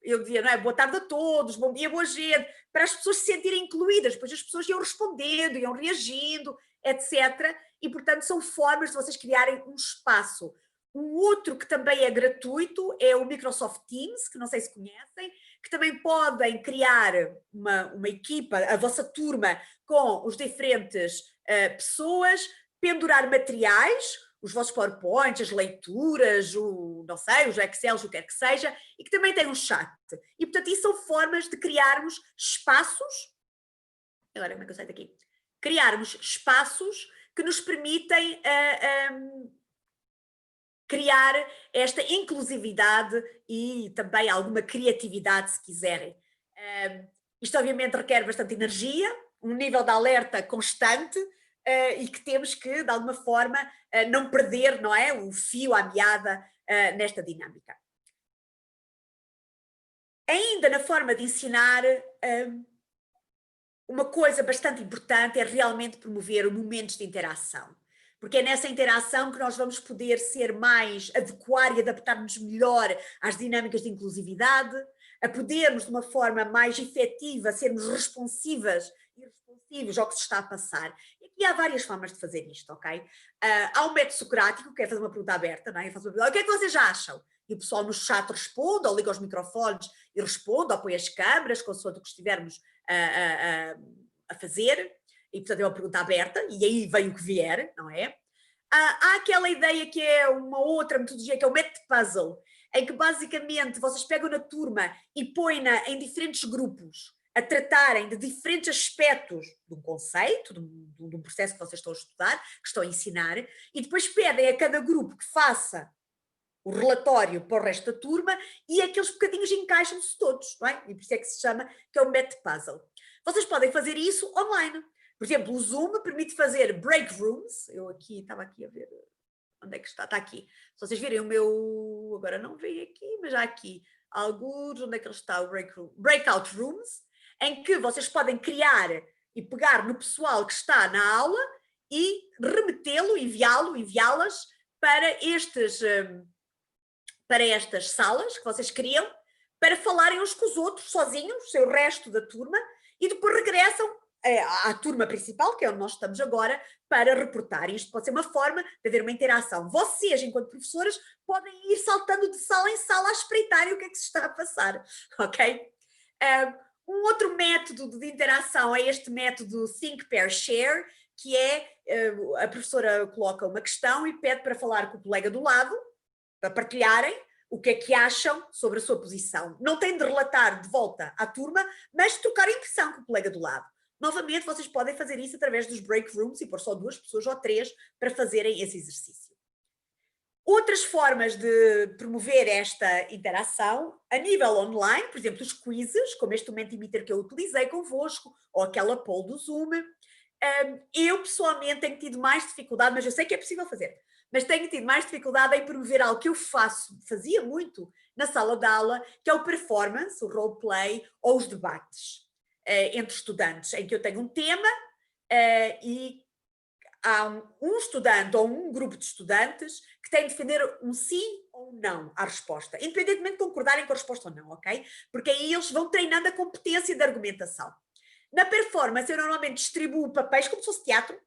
eu dizia, não é? Boa tarde a todos, bom dia, boa gente, para as pessoas se sentirem incluídas, depois as pessoas iam respondendo, iam reagindo, etc. E, portanto, são formas de vocês criarem um espaço. Um outro que também é gratuito é o Microsoft Teams, que não sei se conhecem, que também podem criar uma equipa, a vossa turma, com os diferentes pessoas, pendurar materiais, os vossos PowerPoints, as leituras, não sei, os Excels, o que quer que seja, e que também tem um chat. E, portanto, isso são formas de criarmos espaços, agora como é que eu saio daqui? Criarmos espaços que nos permitem criar esta inclusividade e também alguma criatividade, se quiserem. Isto obviamente requer bastante energia, um nível de alerta constante, e que temos que, de alguma forma, não perder, não é, o fio, a meada nesta dinâmica. Ainda na forma de ensinar, uma coisa bastante importante é realmente promover momentos de interação, porque é nessa interação que nós vamos poder ser mais, adequar e adaptar-nos melhor às dinâmicas de inclusividade, a podermos de uma forma mais efetiva sermos responsivas e responsivos ao que se está a passar. E aqui há várias formas de fazer isto, ok? Há um método socrático, que é fazer uma pergunta aberta, não é? Faço uma pergunta, o que é que vocês acham? E o pessoal no chat responde, ou liga os microfones e responde, ou põe as câmaras, consoante o que estivermos a fazer, e portanto é uma pergunta aberta, e aí vem o que vier, não é? Há aquela ideia que é uma outra metodologia, que é o método de puzzle, em que basicamente vocês pegam na turma e põem-na em diferentes grupos a tratarem de diferentes aspectos de um conceito, de um processo que vocês estão a estudar, que estão a ensinar, e depois pedem a cada grupo que faça o relatório para o resto da turma e aqueles bocadinhos encaixam-se todos, não é? E por isso é que se chama, que é o método puzzle. Vocês podem fazer isso online. Por exemplo, o Zoom permite fazer break rooms. Eu aqui, estava aqui a ver, onde é que está? Está aqui. Se vocês virem o meu, agora não veio aqui, mas já aqui, alguns, onde é que ele está? O break room, breakout rooms, em que vocês podem criar e pegar no pessoal que está na aula e remetê-lo, enviá-las para estas salas que vocês criam, para falarem uns com os outros, sozinhos, sem o resto da turma, e depois regressam à turma principal, que é onde nós estamos agora, para reportar. Isto pode ser uma forma de haver uma interação. Vocês, enquanto professoras, podem ir saltando de sala em sala a espreitarem o que é que se está a passar, ok? Um outro método de interação é este método Think, Pair, Share, que é a professora coloca uma questão e pede para falar com o colega do lado, para partilharem o que é que acham sobre a sua posição. Não têm de relatar de volta à turma, mas trocar impressão com o colega do lado. Novamente, vocês podem fazer isso através dos break rooms e pôr só 2 pessoas ou 3 para fazerem esse exercício. Outras formas de promover esta interação, a nível online, por exemplo, os quizzes, como este Mentimeter que eu utilizei convosco, ou aquela poll do Zoom. Eu, pessoalmente, tenho tido mais dificuldade, mas eu sei que é possível fazer, mas tenho tido mais dificuldade em promover algo que eu fazia muito na sala de aula, que é o performance, o roleplay ou os debates entre estudantes, em que eu tenho um tema e há um estudante ou um grupo de estudantes que tem de defender um sim ou um não à resposta, independentemente de concordarem com a resposta ou não, ok? Porque aí eles vão treinando a competência de argumentação. Na performance, eu normalmente distribuo papéis como se fosse teatro,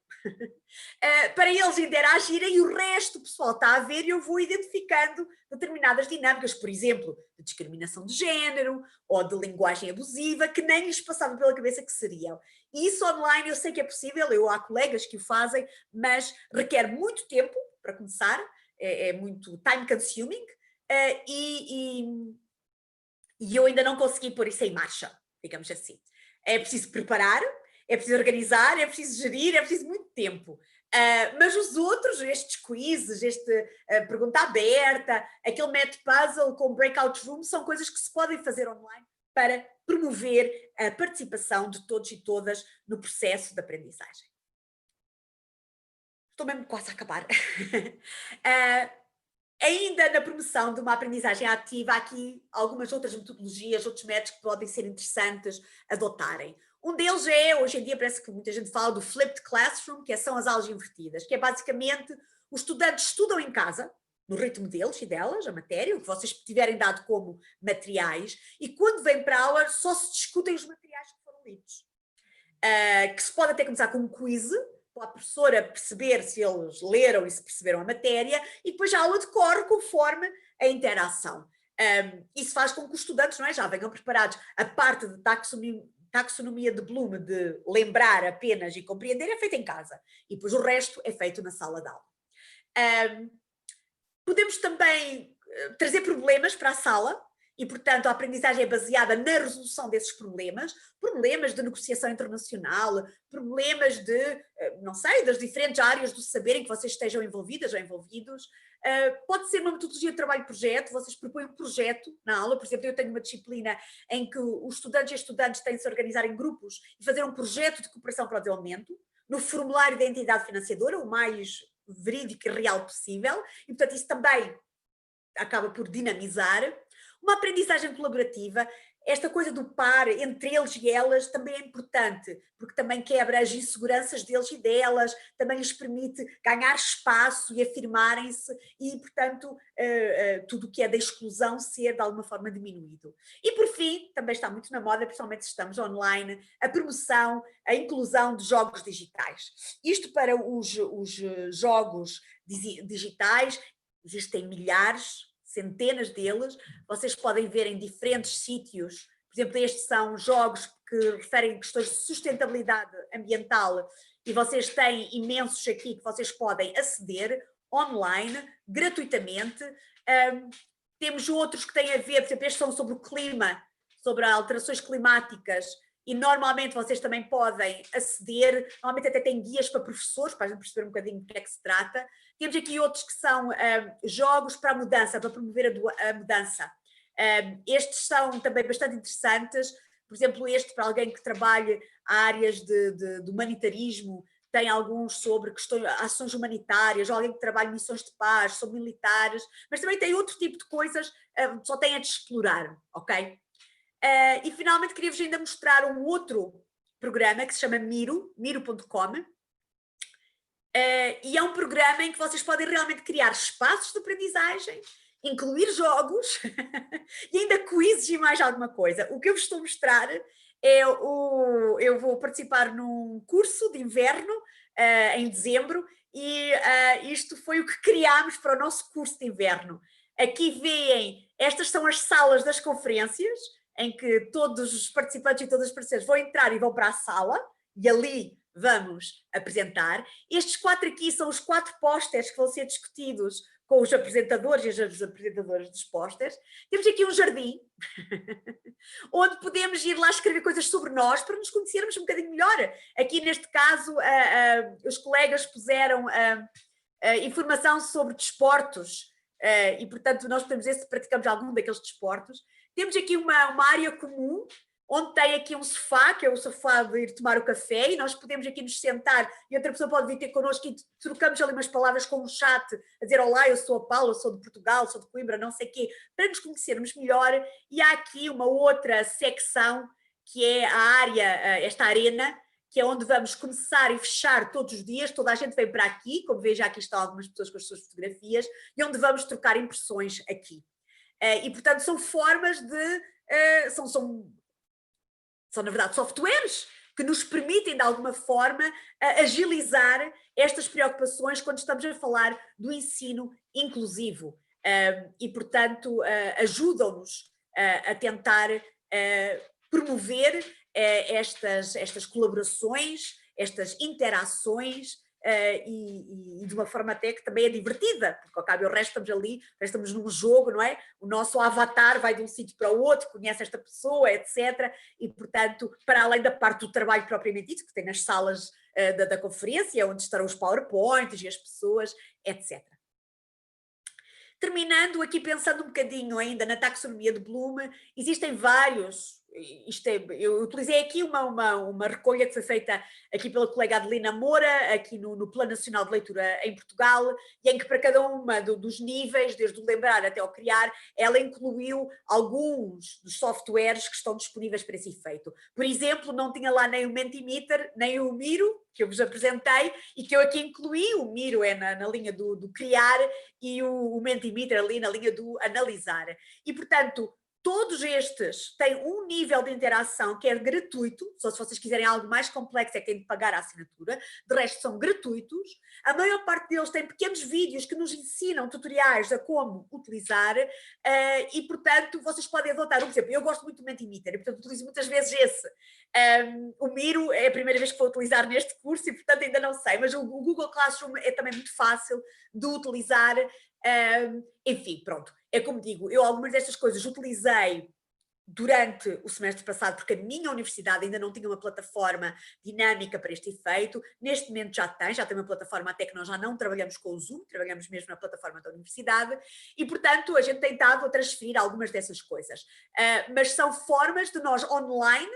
para eles interagirem e o resto do pessoal está a ver e eu vou identificando determinadas dinâmicas, por exemplo, de discriminação de género ou de linguagem abusiva, que nem lhes passava pela cabeça que seriam. E isso online eu sei que é possível, há colegas que o fazem, mas requer muito tempo para começar, é muito time consuming, e eu ainda não consegui pôr isso em marcha, digamos assim. É preciso preparar, é preciso organizar, é preciso gerir, é preciso muito tempo. Mas os outros, estes quizzes, pergunta aberta, aquele método puzzle com breakout room, são coisas que se podem fazer online para promover a participação de todos e todas no processo de aprendizagem. Estou mesmo quase a acabar. Ainda na promoção de uma aprendizagem ativa, há aqui algumas outras metodologias, outros métodos que podem ser interessantes adotarem. Um deles é, hoje em dia parece que muita gente fala do flipped classroom, que são as aulas invertidas, que é basicamente os estudantes estudam em casa, no ritmo deles e delas, a matéria, o que vocês tiverem dado como materiais, e quando vêm para a aula só se discutem os materiais que foram lidos. Que se pode até começar com um quiz, para a professora perceber se eles leram e se perceberam a matéria, e depois a aula decorre conforme a interação. Isso faz com que os estudantes, não é, já venham preparados. A parte de taxonomia de Bloom, de lembrar apenas e compreender, é feita em casa. E depois o resto é feito na sala de aula. Podemos também trazer problemas para a sala, e, portanto, a aprendizagem é baseada na resolução desses problemas de negociação internacional, problemas não sei, das diferentes áreas do saber em que vocês estejam envolvidas ou envolvidos. Pode ser uma metodologia de trabalho-projeto, vocês propõem um projeto na aula, por exemplo, eu tenho uma disciplina em que os estudantes e estudantes têm de se organizar em grupos e fazer um projeto de cooperação para o desenvolvimento, no formulário da entidade financiadora, o mais verídico e real possível, e portanto isso também acaba por dinamizar. Uma aprendizagem colaborativa, esta coisa do par entre eles e elas também é importante, porque também quebra as inseguranças deles e delas, também lhes permite ganhar espaço e afirmarem-se e, portanto, tudo o que é da exclusão ser de alguma forma diminuído. E por fim, também está muito na moda, principalmente se estamos online, a promoção, a inclusão de jogos digitais. Isto para os jogos digitais, existem milhares, centenas deles, vocês podem ver em diferentes sítios, por exemplo, estes são jogos que referem a questões de sustentabilidade ambiental e vocês têm imensos aqui que vocês podem aceder online, gratuitamente. Temos outros que têm a ver, por exemplo, estes são sobre o clima, sobre as alterações climáticas, e normalmente vocês também podem aceder, normalmente até tem guias para professores, para a gente perceber um bocadinho do que é que se trata. Temos aqui outros que são jogos para a mudança, para promover a mudança. Estes são também bastante interessantes, por exemplo, este para alguém que trabalhe áreas de humanitarismo, tem alguns sobre questões, ações humanitárias, ou alguém que trabalha missões de paz, sobre militares, mas também tem outro tipo de coisas, só tem a de explorar, ok? E finalmente queria-vos ainda mostrar um outro programa que se chama miro.com, e é um programa em que vocês podem realmente criar espaços de aprendizagem, incluir jogos e ainda quizzes e mais alguma coisa. O que eu vos estou a mostrar eu vou participar num curso de inverno em dezembro e isto foi o que criámos para o nosso curso de inverno. Aqui veem, estas são as salas das conferências, em que todos os participantes e todas as participantes vão entrar e vão para a sala, e ali vamos apresentar. Estes 4 aqui são os 4 pósteres que vão ser discutidos com os apresentadores e as apresentadoras dos pósteres. Temos aqui um jardim, onde podemos ir lá escrever coisas sobre nós para nos conhecermos um bocadinho melhor. Aqui neste caso, os colegas puseram informação sobre desportos, e portanto nós podemos ver se praticamos algum daqueles desportos. Temos aqui uma área comum, onde tem aqui um sofá, que é o sofá de ir tomar o café, e nós podemos aqui nos sentar, e outra pessoa pode vir ter connosco e trocamos ali umas palavras com um chat, a dizer olá, eu sou a Paula, sou de Portugal, sou de Coimbra, não sei o quê, para nos conhecermos melhor. E há aqui uma outra secção, que é a área, esta arena, que é onde vamos começar e fechar todos os dias, toda a gente vem para aqui, como vejo aqui estão algumas pessoas com as suas fotografias, e onde vamos trocar impressões aqui. E portanto são formas de, são na verdade softwares que nos permitem de alguma forma agilizar estas preocupações quando estamos a falar do ensino inclusivo, e portanto ajudam-nos a tentar promover estas colaborações, estas interações, e de uma forma até que também é divertida, porque ao cabo e ao resto estamos ali, estamos num jogo, não é? O nosso avatar vai de um sítio para o outro, conhece esta pessoa, etc. E, portanto, para além da parte do trabalho propriamente dito, que tem nas salas da conferência, onde estarão os PowerPoints e as pessoas, etc. Terminando aqui, pensando um bocadinho ainda na taxonomia de Bloom, existem vários. Eu utilizei aqui uma recolha que foi feita aqui pela colega Adelina Moura, aqui no Plano Nacional de Leitura em Portugal, e em que para cada uma dos níveis, desde o lembrar até ao criar, ela incluiu alguns dos softwares que estão disponíveis para esse efeito. Por exemplo, não tinha lá nem o Mentimeter, nem o Miro, que eu vos apresentei, e que eu aqui incluí. O Miro é na linha do criar e o Mentimeter ali na linha do analisar. E, portanto, todos estes têm um nível de interação que é gratuito, só se vocês quiserem algo mais complexo é que têm de pagar a assinatura, de resto são gratuitos. A maior parte deles tem pequenos vídeos que nos ensinam tutoriais a como utilizar, e portanto vocês podem adotar, por exemplo, eu gosto muito do Mentimeter e portanto utilizo muitas vezes esse. O Miro é a primeira vez que vou utilizar neste curso e portanto ainda não sei, mas o Google Classroom é também muito fácil de utilizar. Enfim, pronto, é como digo, eu algumas destas coisas utilizei durante o semestre passado, porque a minha universidade ainda não tinha uma plataforma dinâmica para este efeito. Neste momento já tem uma plataforma, até que nós já não trabalhamos com o Zoom, trabalhamos mesmo na plataforma da universidade, e portanto a gente tem estado a transferir algumas dessas coisas, mas são formas de nós online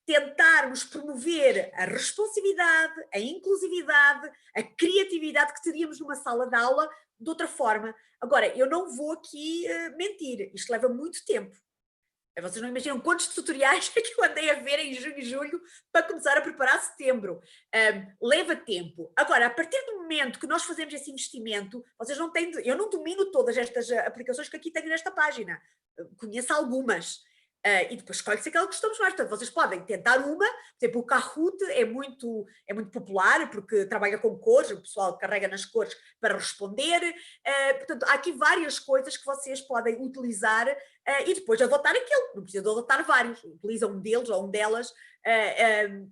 tentarmos promover a responsividade, a inclusividade, a criatividade que teríamos numa sala de aula de outra forma. Agora, eu não vou aqui mentir, isto leva muito tempo. Vocês não imaginam quantos tutoriais é que eu andei a ver em junho e julho para começar a preparar setembro. Leva tempo. Agora, a partir do momento que nós fazemos esse investimento, vocês não têm... Eu não domino todas estas aplicações que aqui tenho nesta página. Conheço algumas. E depois escolhe-se aquela que gostamos mais. Portanto, vocês podem tentar uma, por exemplo, o Kahoot é muito popular porque trabalha com cores, o pessoal carrega nas cores para responder. Portanto, há aqui várias coisas que vocês podem utilizar e depois adotar aquele. Não precisa de adotar vários, utilizam um deles ou um delas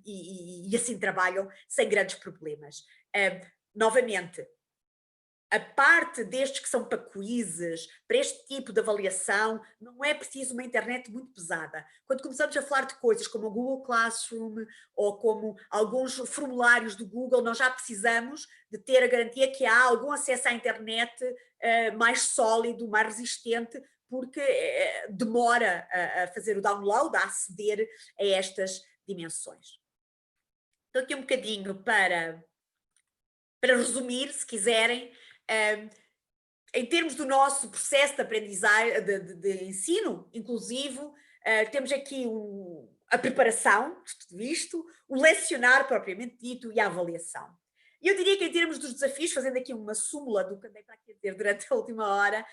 e assim trabalham sem grandes problemas. Novamente, a parte destes que são para quizzes, para este tipo de avaliação, não é preciso uma internet muito pesada. Quando começamos a falar de coisas como o Google Classroom ou como alguns formulários do Google, nós já precisamos de ter a garantia que há algum acesso à internet mais sólido, mais resistente, porque demora a fazer o download, a aceder a estas dimensões. Então aqui um bocadinho para resumir, se quiserem. Em termos do nosso processo de aprendizagem, de ensino inclusivo, temos aqui a preparação de tudo isto, o lecionar propriamente dito e a avaliação. E eu diria que em termos dos desafios, fazendo aqui uma súmula do que andei para aqui a dizer durante a última hora,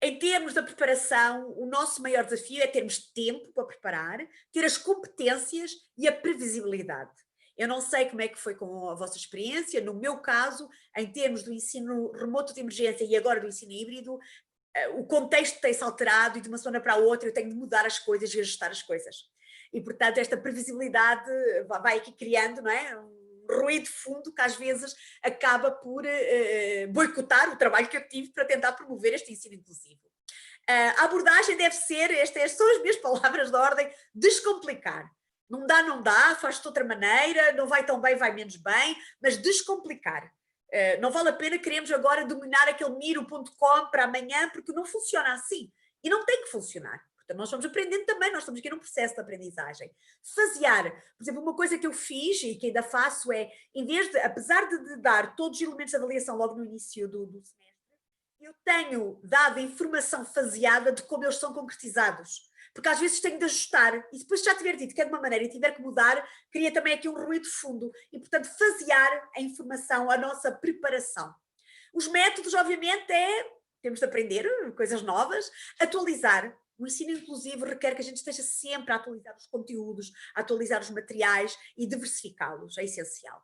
em termos da preparação, o nosso maior desafio é termos tempo para preparar, ter as competências e a previsibilidade. Eu não sei como é que foi com a vossa experiência, no meu caso, em termos do ensino remoto de emergência e agora do ensino híbrido, o contexto tem-se alterado e de uma semana para a outra eu tenho de mudar as coisas e ajustar as coisas. E, portanto, esta previsibilidade vai aqui criando, não é? Um ruído de fundo que às vezes acaba por boicotar o trabalho que eu tive para tentar promover este ensino inclusivo. A abordagem deve ser, estas são as minhas palavras de ordem, descomplicar. Não dá, faz de outra maneira, não vai tão bem, vai menos bem, mas descomplicar. Não vale a pena queremos agora dominar aquele miro.com para amanhã, porque não funciona assim. E não tem que funcionar. Portanto, nós vamos aprendendo também, nós estamos aqui num processo de aprendizagem. Fasear, por exemplo, uma coisa que eu fiz e que ainda faço é, em vez de, apesar de dar todos os elementos de avaliação logo no início do semestre, eu tenho dado informação faseada de como eles são concretizados. Porque às vezes tenho de ajustar, e depois já tiver dito que é de uma maneira e tiver que mudar, cria também aqui um ruído de fundo, e portanto fasear a informação, a nossa preparação. Os métodos, obviamente, temos de aprender coisas novas, atualizar. O ensino inclusivo requer que a gente esteja sempre a atualizar os conteúdos, a atualizar os materiais e diversificá-los, é essencial.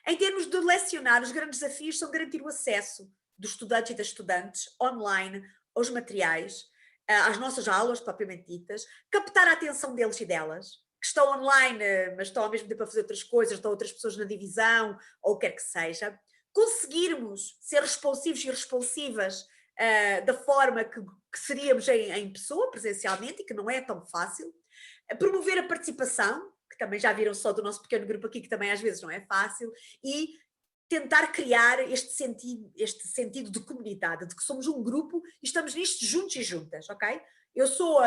Em termos de lecionar, os grandes desafios são garantir o acesso dos estudantes e das estudantes online aos materiais, às nossas aulas propriamente ditas, captar a atenção deles e delas, que estão online, mas estão ao mesmo tempo a fazer outras coisas, estão outras pessoas na divisão, ou o que quer que seja, conseguirmos ser responsivos e responsivas da forma que seríamos em pessoa, presencialmente, e que não é tão fácil, promover a participação, que também já viram só do nosso pequeno grupo aqui, que também às vezes não é fácil, e tentar criar este sentido de comunidade, de que somos um grupo e estamos nisto juntos e juntas, ok? Eu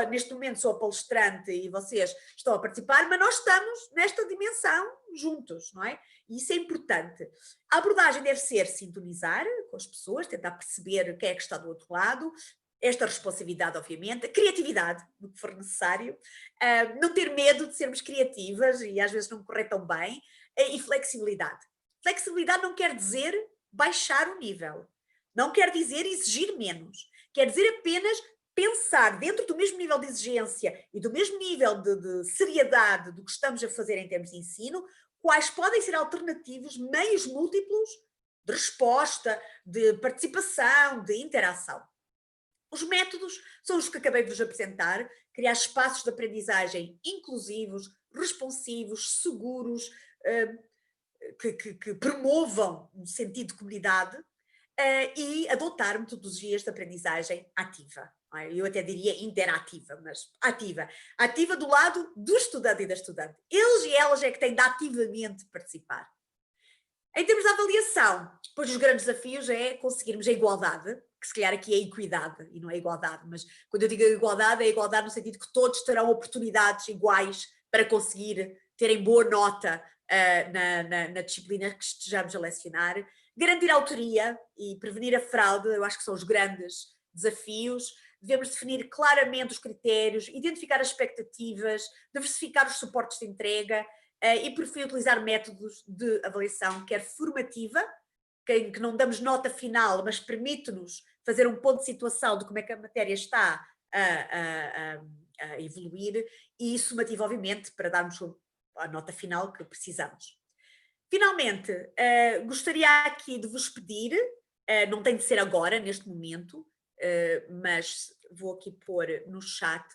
neste momento sou a palestrante e vocês estão a participar, mas nós estamos nesta dimensão juntos, não é? E isso é importante. A abordagem deve ser sintonizar com as pessoas, tentar perceber quem é que está do outro lado, esta responsabilidade, obviamente, a criatividade, no que for necessário, não ter medo de sermos criativas e às vezes não correr tão bem, e flexibilidade. Flexibilidade não quer dizer baixar o nível, não quer dizer exigir menos, quer dizer apenas pensar dentro do mesmo nível de exigência e do mesmo nível de seriedade do que estamos a fazer em termos de ensino, quais podem ser alternativos, meios múltiplos de resposta, de participação, de interação. Os métodos são os que acabei de vos apresentar, criar espaços de aprendizagem inclusivos, responsivos, seguros, que promovam um sentido de comunidade e adotar metodologias de aprendizagem ativa. Eu até diria interativa, mas ativa. Ativa do lado do estudante e da estudante. Eles e elas é que têm de ativamente participar. Em termos de avaliação, depois os grandes desafios é conseguirmos a igualdade, que se calhar aqui é equidade e não é igualdade, mas quando eu digo igualdade, é igualdade no sentido que todos terão oportunidades iguais para conseguir terem boa nota na disciplina que estejamos a lecionar. Garantir a autoria e prevenir a fraude, eu acho que são os grandes desafios. Devemos definir claramente os critérios, identificar as expectativas, diversificar os suportes de entrega e, por fim, utilizar métodos de avaliação, quer formativa, que não damos nota final, mas permite-nos fazer um ponto de situação de como é que a matéria está a evoluir, e sumativa, obviamente, para darmos a nota final que precisamos. Finalmente, gostaria aqui de vos pedir, não tem de ser agora, neste momento, mas vou aqui pôr no chat,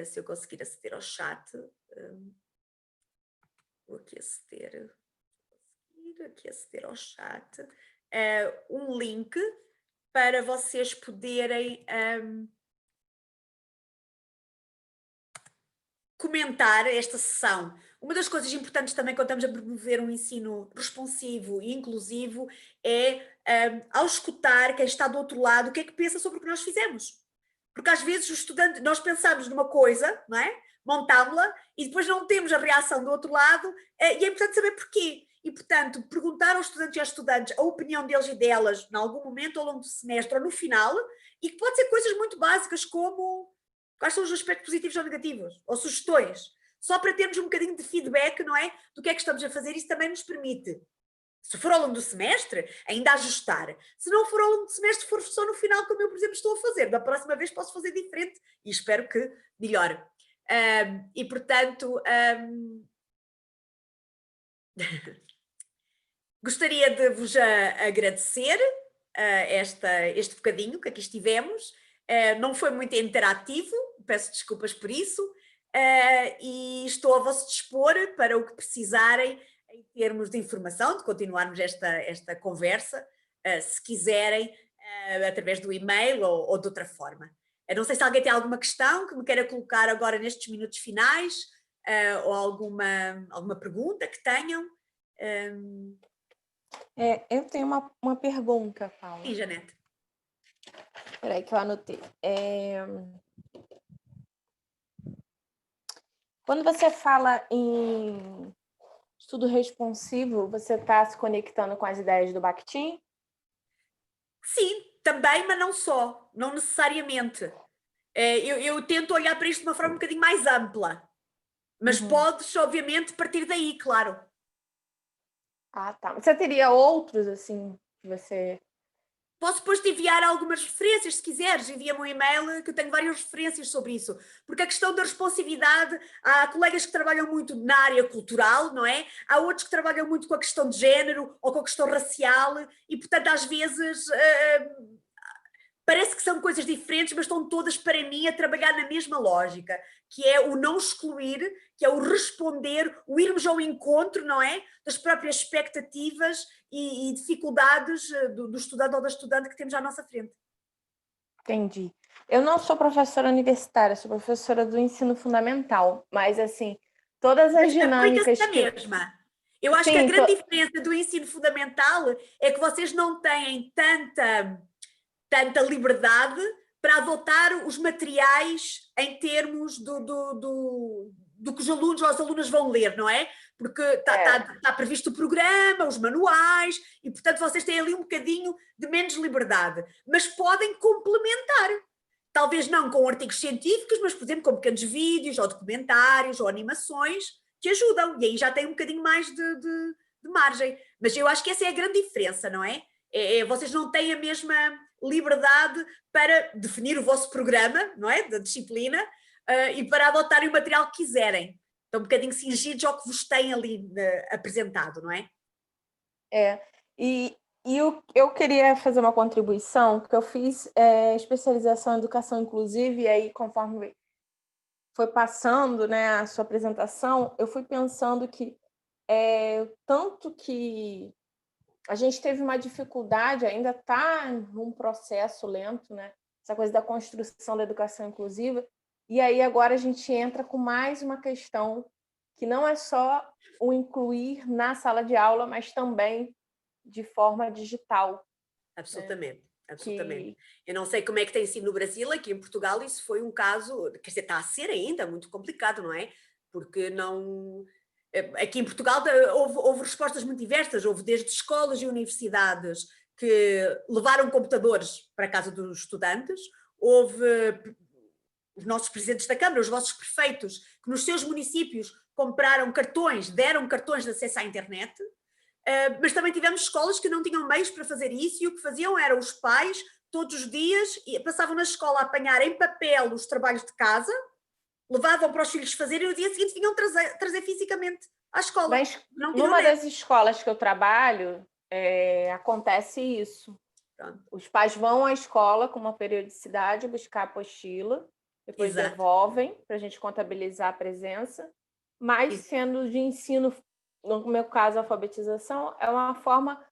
se eu conseguir aceder ao chat, vou aqui aceder ao chat, um link para vocês poderem comentar esta sessão. Uma das coisas importantes também quando estamos a promover um ensino responsivo e inclusivo é, ao escutar quem está do outro lado, o que é que pensa sobre o que nós fizemos. Porque às vezes o estudante, nós pensamos numa coisa, não é? Montámos-la e depois não temos a reação do outro lado, e é importante saber porquê. E, portanto, perguntar aos estudantes e às estudantes a opinião deles e delas, em algum momento ao longo do semestre ou no final, e que pode ser coisas muito básicas como quais são os aspectos positivos ou negativos, ou sugestões, só para termos um bocadinho de feedback, não é? Do que é que estamos a fazer, isso também nos permite, se for ao longo do semestre, ainda ajustar. Se não for ao longo do semestre, for só no final, como eu, por exemplo, estou a fazer. Da próxima vez posso fazer diferente e espero que melhore. E, portanto, gostaria de vos agradecer este bocadinho que aqui estivemos. Não foi muito interativo, peço desculpas por isso, e estou a vosso dispor para o que precisarem em termos de informação, de continuarmos esta conversa, se quiserem, através do e-mail ou de outra forma. Não sei se alguém tem alguma questão que me queira colocar agora nestes minutos finais, ou alguma pergunta que tenham. Eu tenho uma pergunta, Paula. Sim, Janete. Espera aí que eu anotei. Quando você fala em estudo responsivo, você está se conectando com as ideias do Bakhtin? Sim, também, mas não só, não necessariamente. Eu tento olhar para isto de uma forma um bocadinho mais ampla, mas podes, obviamente, partir daí, claro. Ah, tá. Você teria outros, assim, que você... Posso depois te enviar algumas referências, se quiseres, envia-me um e-mail que eu tenho várias referências sobre isso, porque a questão da responsividade, há colegas que trabalham muito na área cultural, não é? Há outros que trabalham muito com a questão de género ou com a questão racial e, portanto, às vezes parece que são coisas diferentes, mas estão todas, para mim, a trabalhar na mesma lógica, que é o não excluir, que é o responder, o irmos ao encontro, não é? Das próprias expectativas e dificuldades do estudante ou da estudante que temos à nossa frente. Entendi. Eu não sou professora universitária, sou professora do ensino fundamental, mas, assim, todas as dinâmicas que... mesma. Eu acho que a grande diferença do ensino fundamental é que vocês não têm tanta liberdade para adotar os materiais em termos do que os alunos ou as alunas vão ler, não é? Porque está previsto o programa, os manuais, e portanto vocês têm ali um bocadinho de menos liberdade, mas podem complementar. Talvez não com artigos científicos, mas por exemplo com pequenos vídeos, ou documentários, ou animações, que ajudam, e aí já tem um bocadinho mais de margem. Mas eu acho que essa é a grande diferença, não é? Vocês não têm a mesma liberdade para definir o vosso programa, não é? Da disciplina, e para adotarem o material que quiserem. Estão um bocadinho cingidos ao que vos têm ali apresentado, não é? E eu queria fazer uma contribuição, porque eu fiz especialização em educação inclusiva, e aí, conforme foi passando, né, a sua apresentação, eu fui pensando que tanto que a gente teve uma dificuldade, ainda está num processo lento, né? Essa coisa da construção da educação inclusiva, e aí agora a gente entra com mais uma questão que não é só o incluir na sala de aula, mas também de forma digital. Absolutamente. Né? Absolutamente. Eu não sei como é que tem sido no Brasil, aqui em Portugal isso foi um caso, quer dizer, está a ser ainda muito complicado, não é? porque não... Aqui em Portugal houve respostas muito diversas, houve desde escolas e universidades que levaram computadores para a casa dos estudantes, houve os nossos presidentes da Câmara, os vossos prefeitos, que nos seus municípios compraram cartões, deram cartões de acesso à internet, mas também tivemos escolas que não tinham meios para fazer isso e o que faziam era os pais, todos os dias, passavam na escola a apanhar em papel os trabalhos de casa, levavam para os filhos fazerem e no dia seguinte vinham trazer fisicamente à escola. Mas numa das escolas que eu trabalho, acontece isso. Pronto. Os pais vão à escola com uma periodicidade buscar a apostila, depois Exato. devolvem para a gente contabilizar a presença, mas sendo de ensino, no meu caso, a alfabetização, é uma forma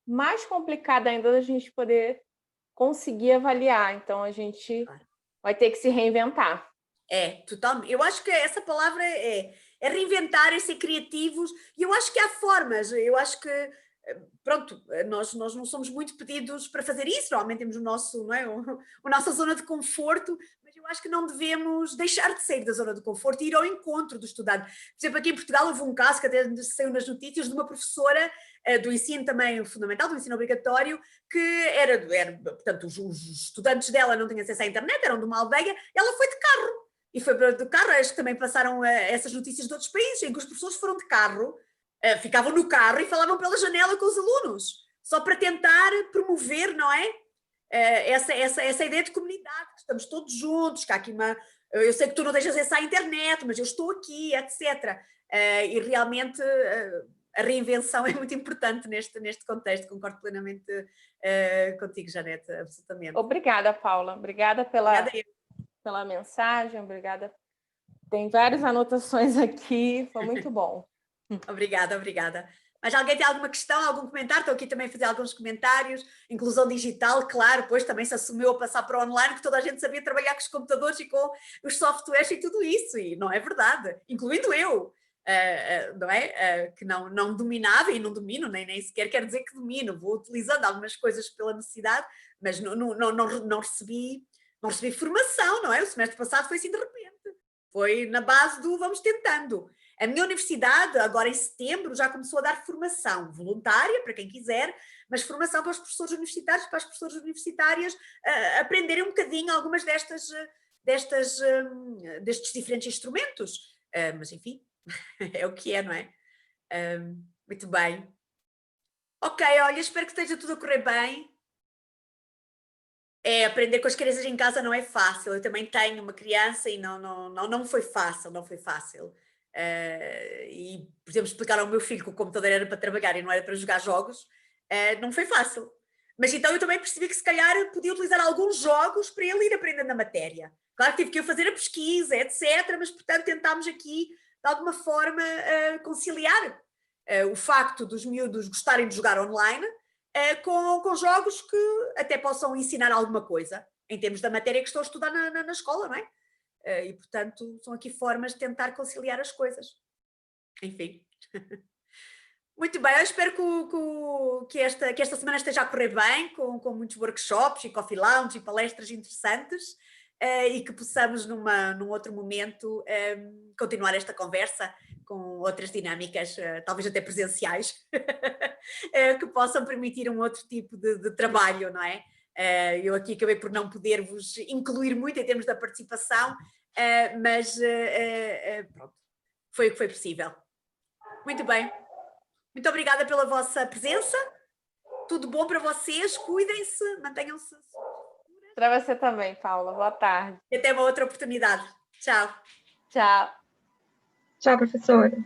mais complicada ainda da gente poder conseguir avaliar. Então, a gente vai ter que se reinventar. Totalmente. Eu acho que essa palavra é reinventar, é ser criativos, e eu acho que há formas, eu acho que, pronto, nós não somos muito pedidos para fazer isso, normalmente temos a nossa zona de conforto, mas eu acho que não devemos deixar de sair da zona de conforto e ir ao encontro do estudante. Por exemplo, aqui em Portugal houve um caso que até saiu nas notícias de uma professora do ensino também fundamental, do ensino obrigatório, que portanto, os estudantes dela não tinham acesso à internet, eram de uma aldeia, ela foi de carro. E foi de carro, acho que também passaram essas notícias de outros países, em que os professores foram de carro, ficavam no carro e falavam pela janela com os alunos, só para tentar promover, não é? Essa ideia de comunidade, que estamos todos juntos, que há aqui eu sei que tu não deixas acesso à internet, mas eu estou aqui, etc. E realmente a reinvenção é muito importante neste contexto, concordo plenamente contigo, Janete, absolutamente. Obrigada, Paula, obrigada pela mensagem, obrigada. Tem várias anotações aqui, foi muito bom. Obrigada. Mas alguém tem alguma questão, algum comentário? Estou aqui também a fazer alguns comentários. Inclusão digital, claro, depois também se assumiu a passar para o online, que toda a gente sabia trabalhar com os computadores e com os softwares e tudo isso, e não é verdade, incluindo eu, não é? Que não dominava e não domino, nem sequer quero dizer que domino, vou utilizando algumas coisas pela necessidade, mas não recebi formação, não é? O semestre passado foi assim de repente, foi na base do vamos tentando. A minha universidade, agora em setembro, já começou a dar formação voluntária, para quem quiser, mas formação para os professores universitários, para as professoras universitárias aprenderem um bocadinho algumas destes diferentes instrumentos. Mas, enfim, é o que é, não é? Muito bem. Ok, olha, espero que esteja tudo a correr bem. Aprender com as crianças em casa não é fácil. Eu também tenho uma criança e não foi fácil. E, por exemplo, explicar ao meu filho que o computador era para trabalhar e não era para jogar jogos, não foi fácil. Mas então eu também percebi que se calhar podia utilizar alguns jogos para ele ir aprendendo a matéria. Claro que tive que eu fazer a pesquisa, etc. Mas, portanto, tentámos aqui, de alguma forma, conciliar o facto dos miúdos gostarem de jogar online com jogos que até possam ensinar alguma coisa, em termos da matéria que estou a estudar na escola, não é? E, portanto, são aqui formas de tentar conciliar as coisas. Enfim. Muito bem, eu espero que esta semana esteja a correr bem, com muitos workshops e coffee lounge e palestras interessantes, e que possamos, num outro momento, continuar esta conversa com outras dinâmicas, talvez até presenciais, que possam permitir um outro tipo de trabalho, não é? Eu aqui acabei por não poder vos incluir muito em termos da participação, mas pronto, foi o que foi possível. Muito bem. Muito obrigada pela vossa presença. Tudo bom para vocês. Cuidem-se, mantenham-se. Para você também, Paula. Boa tarde. E até uma outra oportunidade. Tchau. Tchau. Tchau, professora.